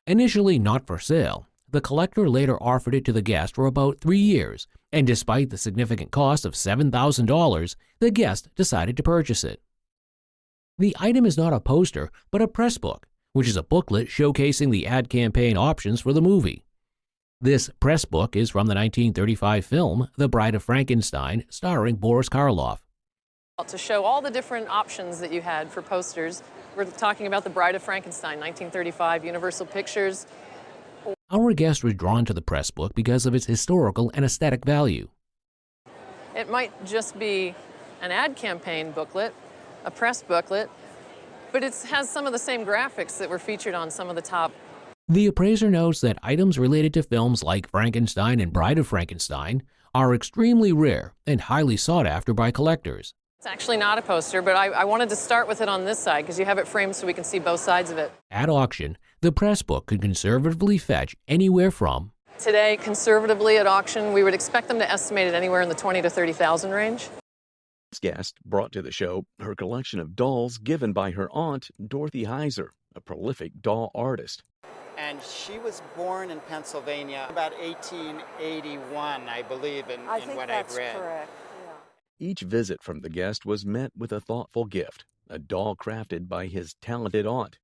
Initially not for sale, the collector later offered it to the guest for about 3 years, and despite the significant cost of $7,000, the guest decided to purchase it. The item is not a poster, but a press book, which is a booklet showcasing the ad campaign options for the movie. This press book is from the 1935 film The Bride of Frankenstein, starring Boris Karloff. To show all the different options that you had for posters, we're talking about The Bride of Frankenstein, 1935, Universal Pictures. Our guest was drawn to the press book because of its historical and aesthetic value. It might just be an ad campaign booklet, a press booklet, but it has some of the same graphics that were featured on some of the top. The appraiser notes that items related to films like Frankenstein and Bride of Frankenstein are extremely rare and highly sought after by collectors. It's actually not a poster, but I wanted to start with it on this side because you have it framed so we can see both sides of it. At auction, the press book could conservatively fetch anywhere from Today, conservatively at auction, we would expect them to estimate it anywhere in the $20,000 to $30,000 range. This guest brought to the show her collection of dolls given by her aunt, Dorothy Heiser, a prolific doll artist. And she was born in Pennsylvania about 1881, I believe, in what I've read. I think that's correct. Each visit from the guest was met with a thoughtful gift, a doll crafted by his talented aunt.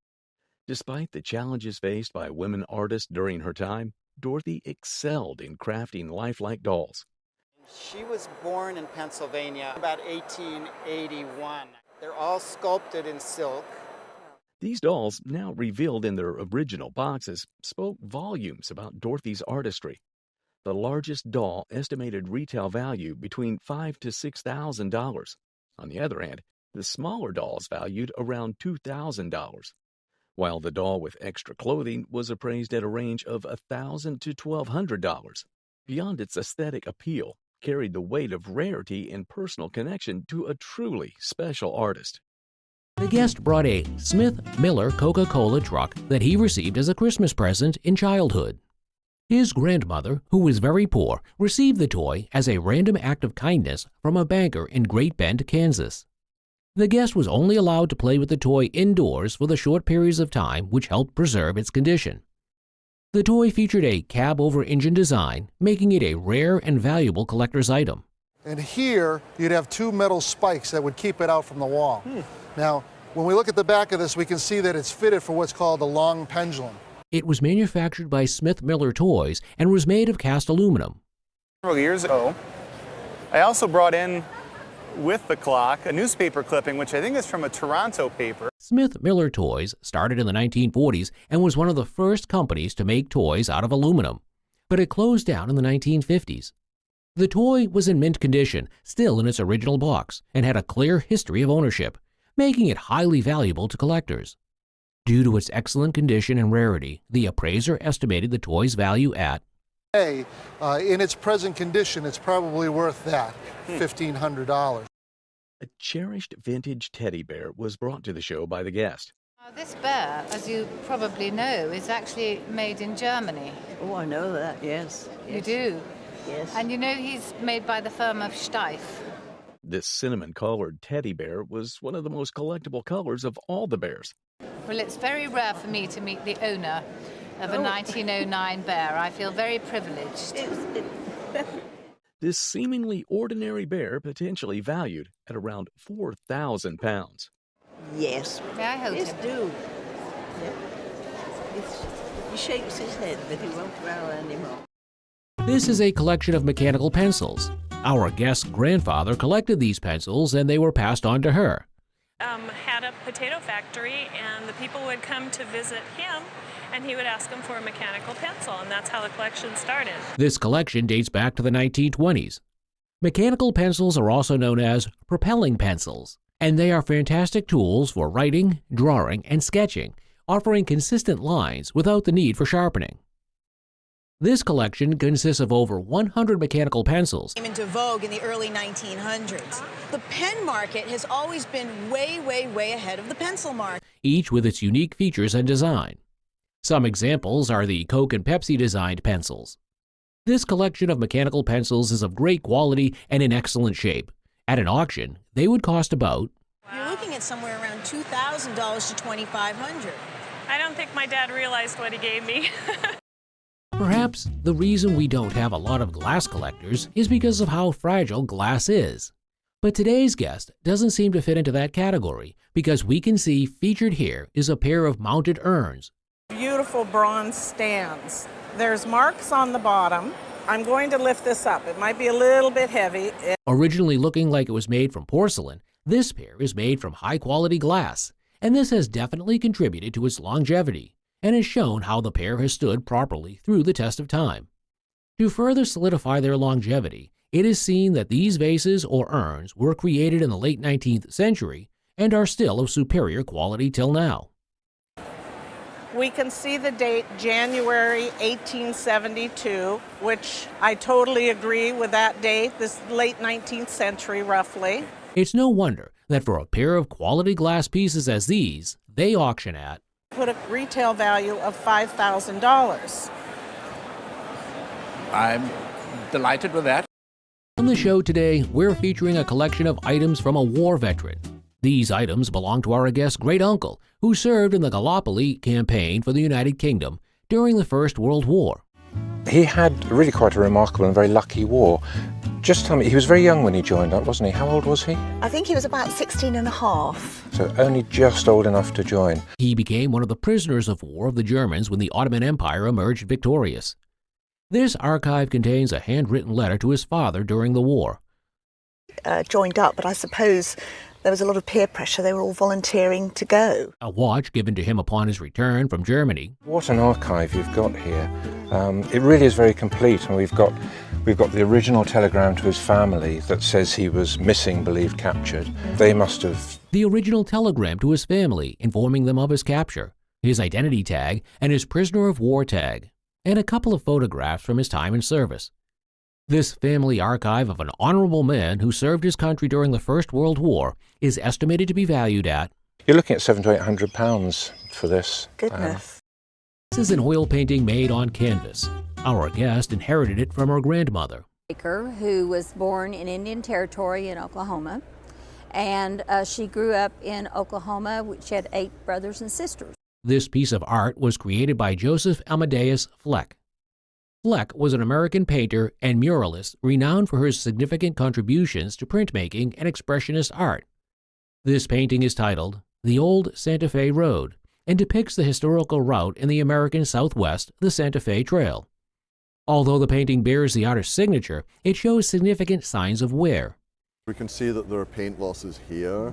Despite the challenges faced by women artists during her time, Dorothy excelled in crafting lifelike dolls. She was born in Pennsylvania about 1881. They're all sculpted in silk. These dolls, now revealed in their original boxes, spoke volumes about Dorothy's artistry. The largest doll estimated retail value between $5,000 to $6,000. On the other hand, the smaller dolls valued around $2,000. while the doll with extra clothing was appraised at a range of $1,000 to $1,200. Beyond its aesthetic appeal, carried the weight of rarity and personal connection to a truly special artist. The guest brought a Smith Miller Coca-Cola truck that he received as a Christmas present in childhood. His grandmother, who was very poor, received the toy as a random act of kindness from a banker in Great Bend, Kansas. The guest was only allowed to play with the toy indoors for the short periods of time which helped preserve its condition. The toy featured a cab-over-engine design, making it a rare and valuable collector's item. And here, you'd have two metal spikes that would keep it out from the wall. Now, when we look at the back of this, we can see that it's fitted for what's called a long pendulum. It was manufactured by Smith Miller Toys and was made of cast aluminum. Several years ago, I also brought in with the clock a newspaper clipping, which I think is from a Toronto paper. Smith Miller Toys started in the 1940s and was one of the first companies to make toys out of aluminum, but it closed down in the 1950s. The toy was in mint condition, still in its original box, and had a clear history of ownership, making it highly valuable to collectors. Due to its excellent condition and rarity, the appraiser estimated the toy's value at In its present condition, it's probably worth that, $1,500. A cherished vintage teddy bear was brought to the show by the guest. This bear, as you probably know, is actually made in Germany. Oh, I know that, yes. You do? Yes. And you know he's made by the firm of Steiff. This cinnamon-colored teddy bear was one of the most collectible colors of all the bears. Well, it's very rare for me to meet the owner of a 1909 bear. I feel very privileged. This seemingly ordinary bear potentially valued at around 4,000 pounds. Yes. May I hold yes, him? do. Yeah. He shakes his head, but he won't growl anymore. This is a collection of mechanical pencils. Our guest's grandfather collected these pencils and they were passed on to her. Had a potato factory, and the people would come to visit him, and he would ask them for a mechanical pencil, and that's how the collection started. This collection dates back to the 1920s. Mechanical pencils are also known as propelling pencils, and they are fantastic tools for writing, drawing, and sketching, offering consistent lines without the need for sharpening. This collection consists of over 100 mechanical pencils. Came into vogue in the early 1900s. The pen market has always been way, way, way ahead of the pencil market. Each with its unique features and design. Some examples are the Coke and Pepsi designed pencils. This collection of mechanical pencils is of great quality and in excellent shape. At an auction, they would cost about You're looking at somewhere around $2,000 to $2,500. I don't think my dad realized what he gave me. Perhaps the reason we don't have a lot of glass collectors is because of how fragile glass is. But today's guest doesn't seem to fit into that category because we can see featured here is a pair of mounted urns. Beautiful bronze stands. There's marks on the bottom. I'm going to lift this up. It might be a little bit heavy. Originally looking like it was made from porcelain, this pair is made from high-quality glass, and this has definitely contributed to its longevity and has shown how the pair has stood properly through the test of time. To further solidify their longevity, it is seen that these vases or urns were created in the late 19th century and are still of superior quality till now. We can see the date January 1872, which I totally agree with that date, this late 19th century roughly. It's no wonder that for a pair of quality glass pieces as these, they auction at Put a retail value of $5,000. I'm delighted with that. On the show today, we're featuring a collection of items from a war veteran. These items belong to our guest's great-uncle, who served in the Gallipoli campaign for the United Kingdom during the First World War. He had really quite a remarkable and very lucky war. Just tell me, he was very young when he joined up, wasn't he? How old was he? I think he was about 16 and a half. So only just old enough to join. He became one of the prisoners of war of the Germans when the Ottoman Empire emerged victorious. This archive contains a handwritten letter to his father during the war. Joined up, but I suppose there was a lot of peer pressure. They were all volunteering to go. A watch given to him upon his return from Germany. What an archive you've got here. It really is very complete, and we've got the original telegram to his family that says he was missing, believed captured. They must have... The original telegram to his family informing them of his capture. his identity tag, and his prisoner of war tag, and a couple of photographs from his time in service. This family archive of an honorable man who served his country during the First World War is estimated to be valued at... You're looking at £700 to £800 for this. Goodness. This is an oil painting made on canvas. Our guest inherited it from her grandmother, who was born in Indian Territory in Oklahoma, and she grew up in Oklahoma. She had 8 brothers and sisters. This piece of art was created by Joseph Amadeus Fleck. Fleck was an American painter and muralist renowned for his significant contributions to printmaking and expressionist art. This painting is titled The Old Santa Fe Road and depicts the historical route in the American Southwest, the Santa Fe Trail. Although the painting bears the artist's signature, it shows significant signs of wear. We can see that there are paint losses here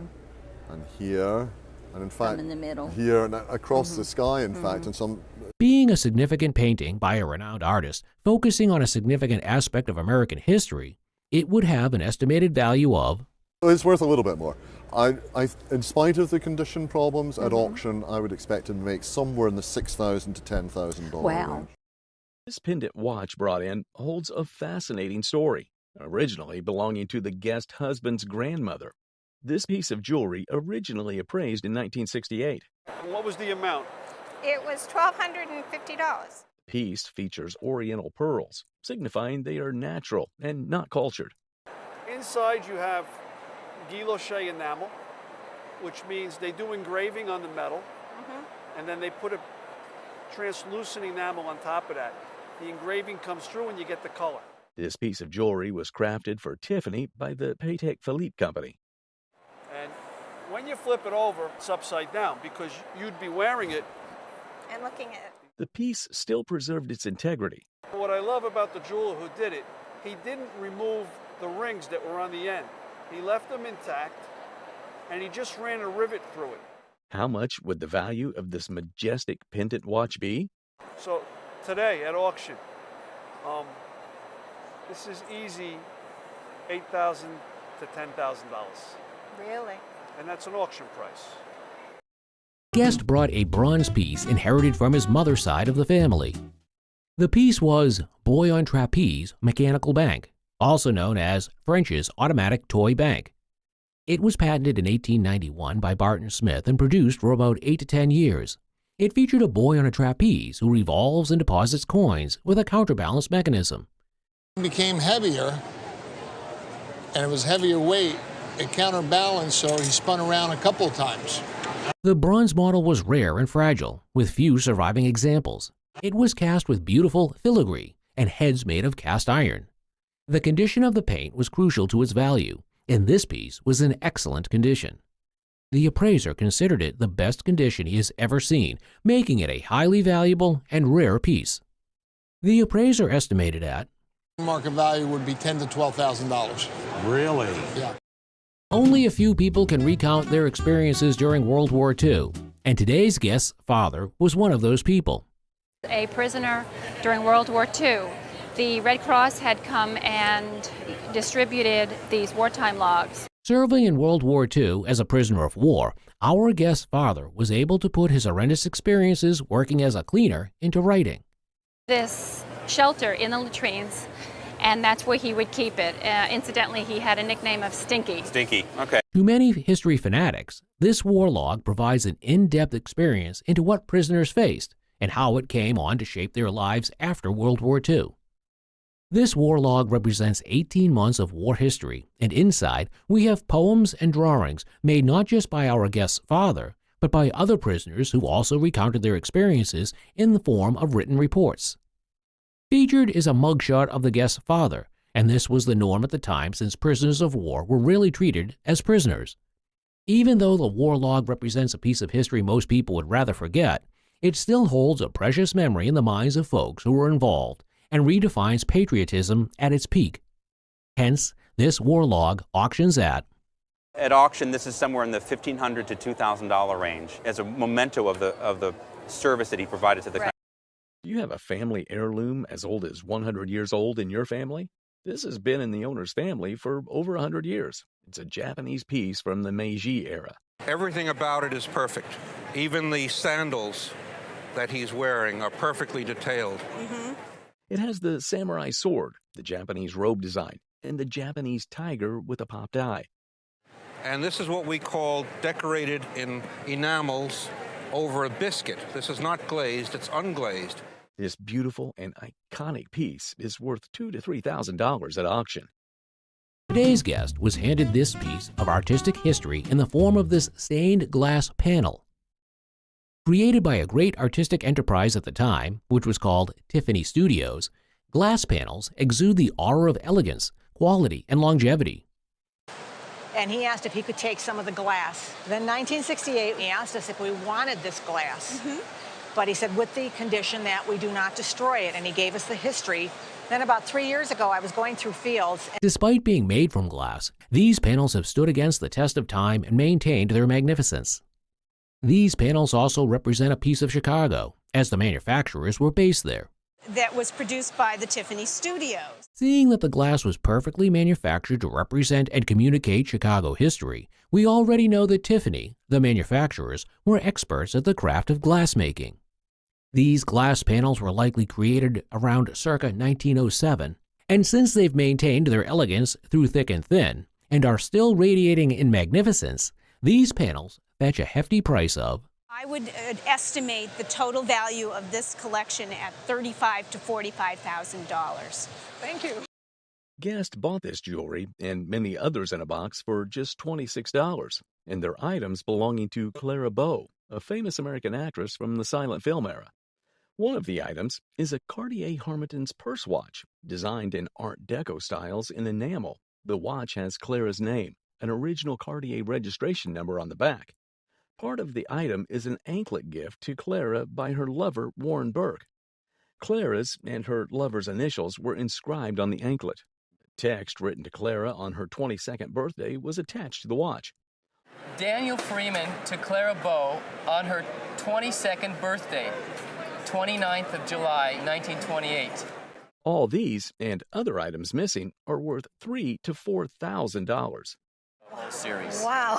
and here, and in fact in the middle. Here and across the sky, in fact, and some... Being a significant painting by a renowned artist focusing on a significant aspect of American history, it would have an estimated value of... It's worth a little bit more. In spite of the condition problems at auction, I would expect it to make somewhere in the $6,000 to $10,000 range. This pendant watch brought in holds a fascinating story, originally belonging to the guest husband's grandmother. This piece of jewelry originally appraised in 1968. And what was the amount? It was $1,250. The piece features oriental pearls, signifying they are natural and not cultured. Inside you have guilloche enamel, which means they do engraving on the metal, and then they put a translucent enamel on top of that. The engraving comes through and you get the color. This piece of jewelry was crafted for Tiffany by the Patek Philippe company. And when you flip it over, it's upside down because you'd be wearing it and looking at it. The piece still preserved its integrity. What I love about the jeweler who did it, he didn't remove the rings that were on the end. He left them intact, and he just ran a rivet through it. How much would the value of this majestic pendant watch be? So today at auction, this is easy $8,000 to $10,000. Really? And that's an auction price. Guest brought a bronze piece inherited from his mother's side of the family. The piece was Boy on Trapeze Mechanical Bank, also known as French's Automatic Toy Bank. It was patented in 1891 by Barton Smith and produced for about 8 to 10 years. It featured a boy on a trapeze who revolves and deposits coins with a counterbalance mechanism. It became heavier, and it was heavier weight. It counterbalanced, so he spun around a couple of times. The bronze model was rare and fragile, with few surviving examples. It was cast with beautiful filigree and heads made of cast iron. The condition of the paint was crucial to its value, and this piece was in excellent condition. The appraiser considered it the best condition he has ever seen, making it a highly valuable and rare piece. The appraiser estimated at market value would be $10,000 to $12,000. Really? Yeah. Only a few people can recount their experiences during World War II, and today's guest's father was one of those people. A prisoner during World War II. The Red Cross had come and distributed these wartime logs. Serving in World War II as a prisoner of war, our guest's father was able to put his horrendous experiences working as a cleaner into writing. This shelter in the latrines, and that's where he would keep it. Incidentally, he had a nickname of Stinky. Stinky, okay. To many history fanatics, this war log provides an in-depth experience into what prisoners faced and how it came on to shape their lives after World War II. This war log represents 18 months of war history, and inside we have poems and drawings made not just by our guest's father, but by other prisoners who also recounted their experiences in the form of written reports. Featured is a mugshot of the guest's father, and this was the norm at the time since prisoners of war were really treated as prisoners. Even though the war log represents a piece of history most people would rather forget, it still holds a precious memory in the minds of folks who were involved and redefines patriotism at its peak. Hence, this war log auctions at auction, this is somewhere in the $1,500 to $2,000 range as a memento of the service that he provided to the country. Do you have a family heirloom as old as 100 years old in your family? This has been in the owner's family for over 100 years. It's a Japanese piece from the Meiji era. Everything about it is perfect. Even the sandals that he's wearing are perfectly detailed. It has the samurai sword, the Japanese robe design, and the Japanese tiger with a popped eye. And this is what we call decorated in enamels over a biscuit. This is not glazed, it's unglazed. This beautiful and iconic piece is worth $2,000 to $3,000 at auction. Today's guest was handed this piece of artistic history in the form of this stained glass panel. Created by a great artistic enterprise at the time, which was called Tiffany Studios, glass panels exude the aura of elegance, quality, and longevity. And he asked if he could take some of the glass. Then 1968, he asked us if we wanted this glass. But he said, with the condition that we do not destroy it, and he gave us the history. Then about 3 years ago, I was going through fields. Despite being made from glass, these panels have stood against the test of time and maintained their magnificence. These panels also represent a piece of Chicago, as the manufacturers were based there. That was produced by the Tiffany Studios. Seeing that the glass was perfectly manufactured to represent and communicate Chicago history, we already know that Tiffany, the manufacturers, were experts at the craft of glassmaking. These glass panels were likely created around circa 1907, and since they've maintained their elegance through thick and thin, and are still radiating in magnificence, these panels fetch a hefty price of I would estimate the total value of this collection at $35,000 to $45,000. Thank you. Guest bought this jewelry and many others in a box for just $26, and they're items belonging to Clara Bow, a famous American actress from the silent film era. One of the items is a Cartier Harmington's purse watch, designed in Art Deco styles in enamel. The watch has Clara's name, an original Cartier registration number on the back. Part of the item is an anklet gift to Clara by her lover, Warren Burke. Clara's and her lover's initials were inscribed on the anklet. Text written to Clara on her 22nd birthday was attached to the watch. Daniel Freeman to Clara Bow on her 22nd birthday, 29th of July, 1928. All these and other items missing are worth $3,000 to $4,000. The whole series. Wow.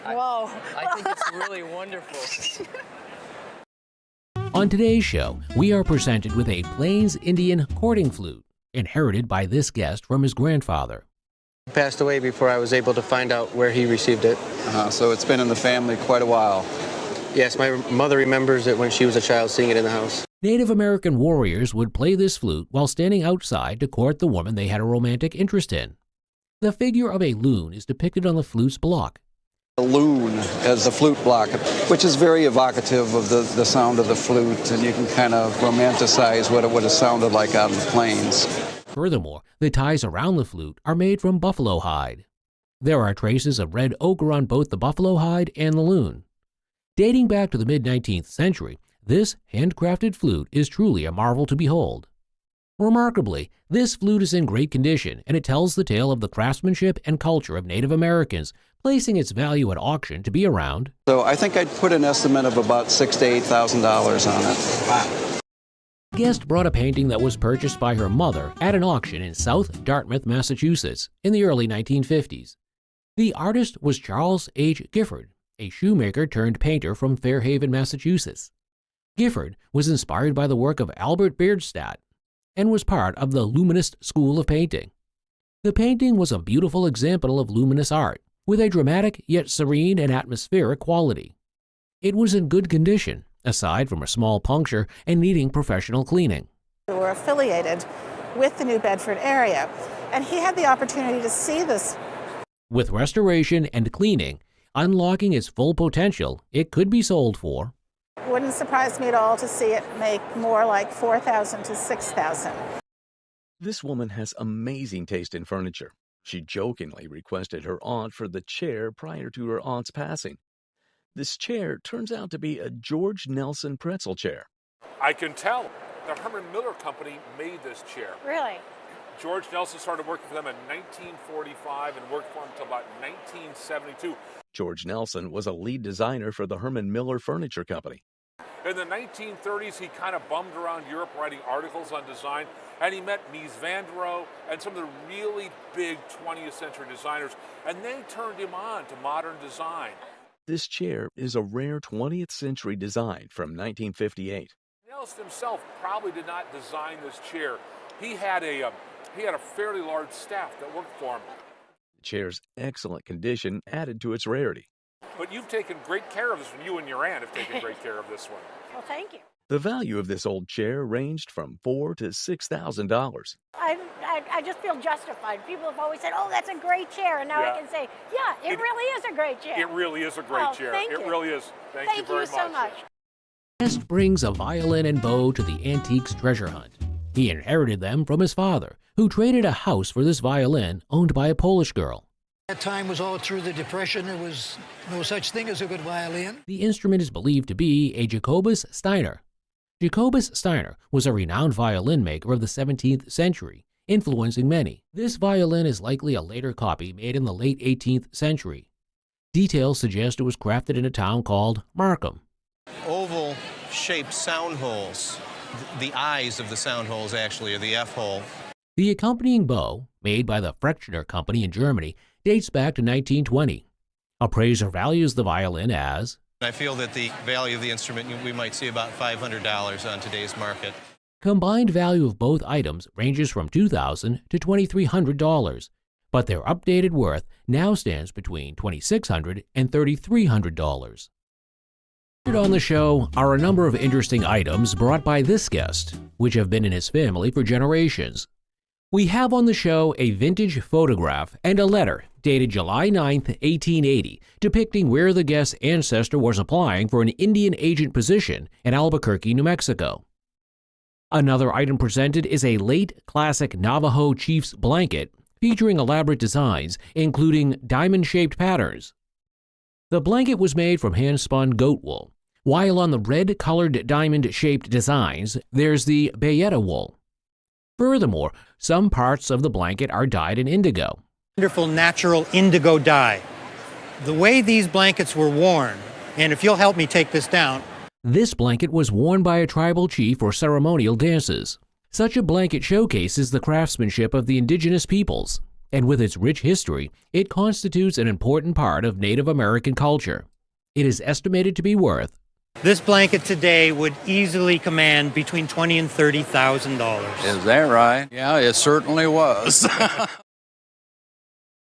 Whoa. I think it's really wonderful. On today's show, we are presented with a Plains Indian cording flute, inherited by this guest from his grandfather. He passed away before I was able to find out where he received it. So it's been in the family quite a while. Yes, my mother remembers it when she was a child, seeing it in the house. Native American warriors would play this flute while standing outside to court the woman they had a romantic interest in. The figure of a loon is depicted on the flute's block. A loon as the flute block, which is very evocative of the sound of the flute, and you can kind of romanticize what it would have sounded like out in the plains. Furthermore, the ties around the flute are made from buffalo hide. There are traces of red ochre on both the buffalo hide and the loon. Dating back to the mid-19th century, this handcrafted flute is truly a marvel to behold. Remarkably, this flute is in great condition, and it tells the tale of the craftsmanship and culture of Native Americans, placing its value at auction to be around. So I think I'd put an estimate of about $6,000 to $8,000 on it. Wow. Guest brought a painting that was purchased by her mother at an auction in South Dartmouth, Massachusetts, in the early 1950s. The artist was Charles H. Gifford, a shoemaker turned painter from Fairhaven, Massachusetts. Gifford was inspired by the work of Albert Bierstadt and was part of the Luminist school of painting. The painting was a beautiful example of luminous art, with a dramatic yet serene and atmospheric quality. It was in good condition, aside from a small puncture and needing professional cleaning. We were affiliated with the New Bedford area, and he had the opportunity to see this. With restoration and cleaning, unlocking its full potential, it could be sold for. Wouldn't surprise me at all to see it make more like $4,000 to $6,000. This woman has amazing taste in furniture. She jokingly requested her aunt for the chair prior to her aunt's passing. This chair turns out to be a George Nelson pretzel chair. I can tell. The Herman Miller Company made this chair. Really? George Nelson started working for them in 1945 and worked for them until about 1972. George Nelson was a lead designer for the Herman Miller Furniture Company. In the 1930s, he kind of bummed around Europe writing articles on design, and he met Mies van der Rohe and some of the really big 20th century designers, and they turned him on to modern design. This chair is a rare 20th century design from 1958. Nelson himself probably did not design this chair. He had a fairly large staff that worked for him. The chair's excellent condition added to its rarity. But you've taken great care of this one. You and your aunt have taken great care of this one. Well, thank you. The value of this old chair ranged from $4,000 to $6,000. I just feel justified. People have always said, oh, that's a great chair. And now I can say, yeah, it really is a great chair. It really is a great chair. Thank you. It really is. Thank you very much. So much. Guest brings a violin and bow to the antiques treasure hunt. He inherited them from his father, who traded a house for this violin owned by a Polish girl. That time was all through the Depression. There was no such thing as a good violin. The instrument is believed to be a Jacobus Steiner. Jacobus Steiner was a renowned violin maker of the 17th century, influencing many. This violin is likely a later copy made in the late 18th century. Details suggest it was crafted in a town called Markham. Oval-shaped sound holes. The eyes of the sound holes actually are the F-hole. The accompanying bow, made by the Frechner Company in Germany, dates back to 1920. Appraiser values the violin as... I feel that the value of the instrument, we might see about $500 on today's market. Combined value of both items ranges from $2,000 to $2,300, but their updated worth now stands between $2,600 and $3,300. On the show are a number of interesting items brought by this guest, which have been in his family for generations. We have on the show a vintage photograph and a letter dated July 9, 1880, depicting where the guest's ancestor was applying for an Indian agent position in Albuquerque, New Mexico. Another item presented is a late classic Navajo chief's blanket featuring elaborate designs, including diamond-shaped patterns. The blanket was made from hand-spun goat wool, while on the red-colored diamond-shaped designs, there's the bayeta wool. Furthermore, some parts of the blanket are dyed in indigo. Wonderful natural indigo dye. The way these blankets were worn, and if you'll help me take this down. This blanket was worn by a tribal chief for ceremonial dances. Such a blanket showcases the craftsmanship of the indigenous peoples, and with its rich history, it constitutes an important part of Native American culture. It is estimated to be worth... This blanket today would easily command between $20,000 and $30,000. Is that right? Yeah, it certainly was.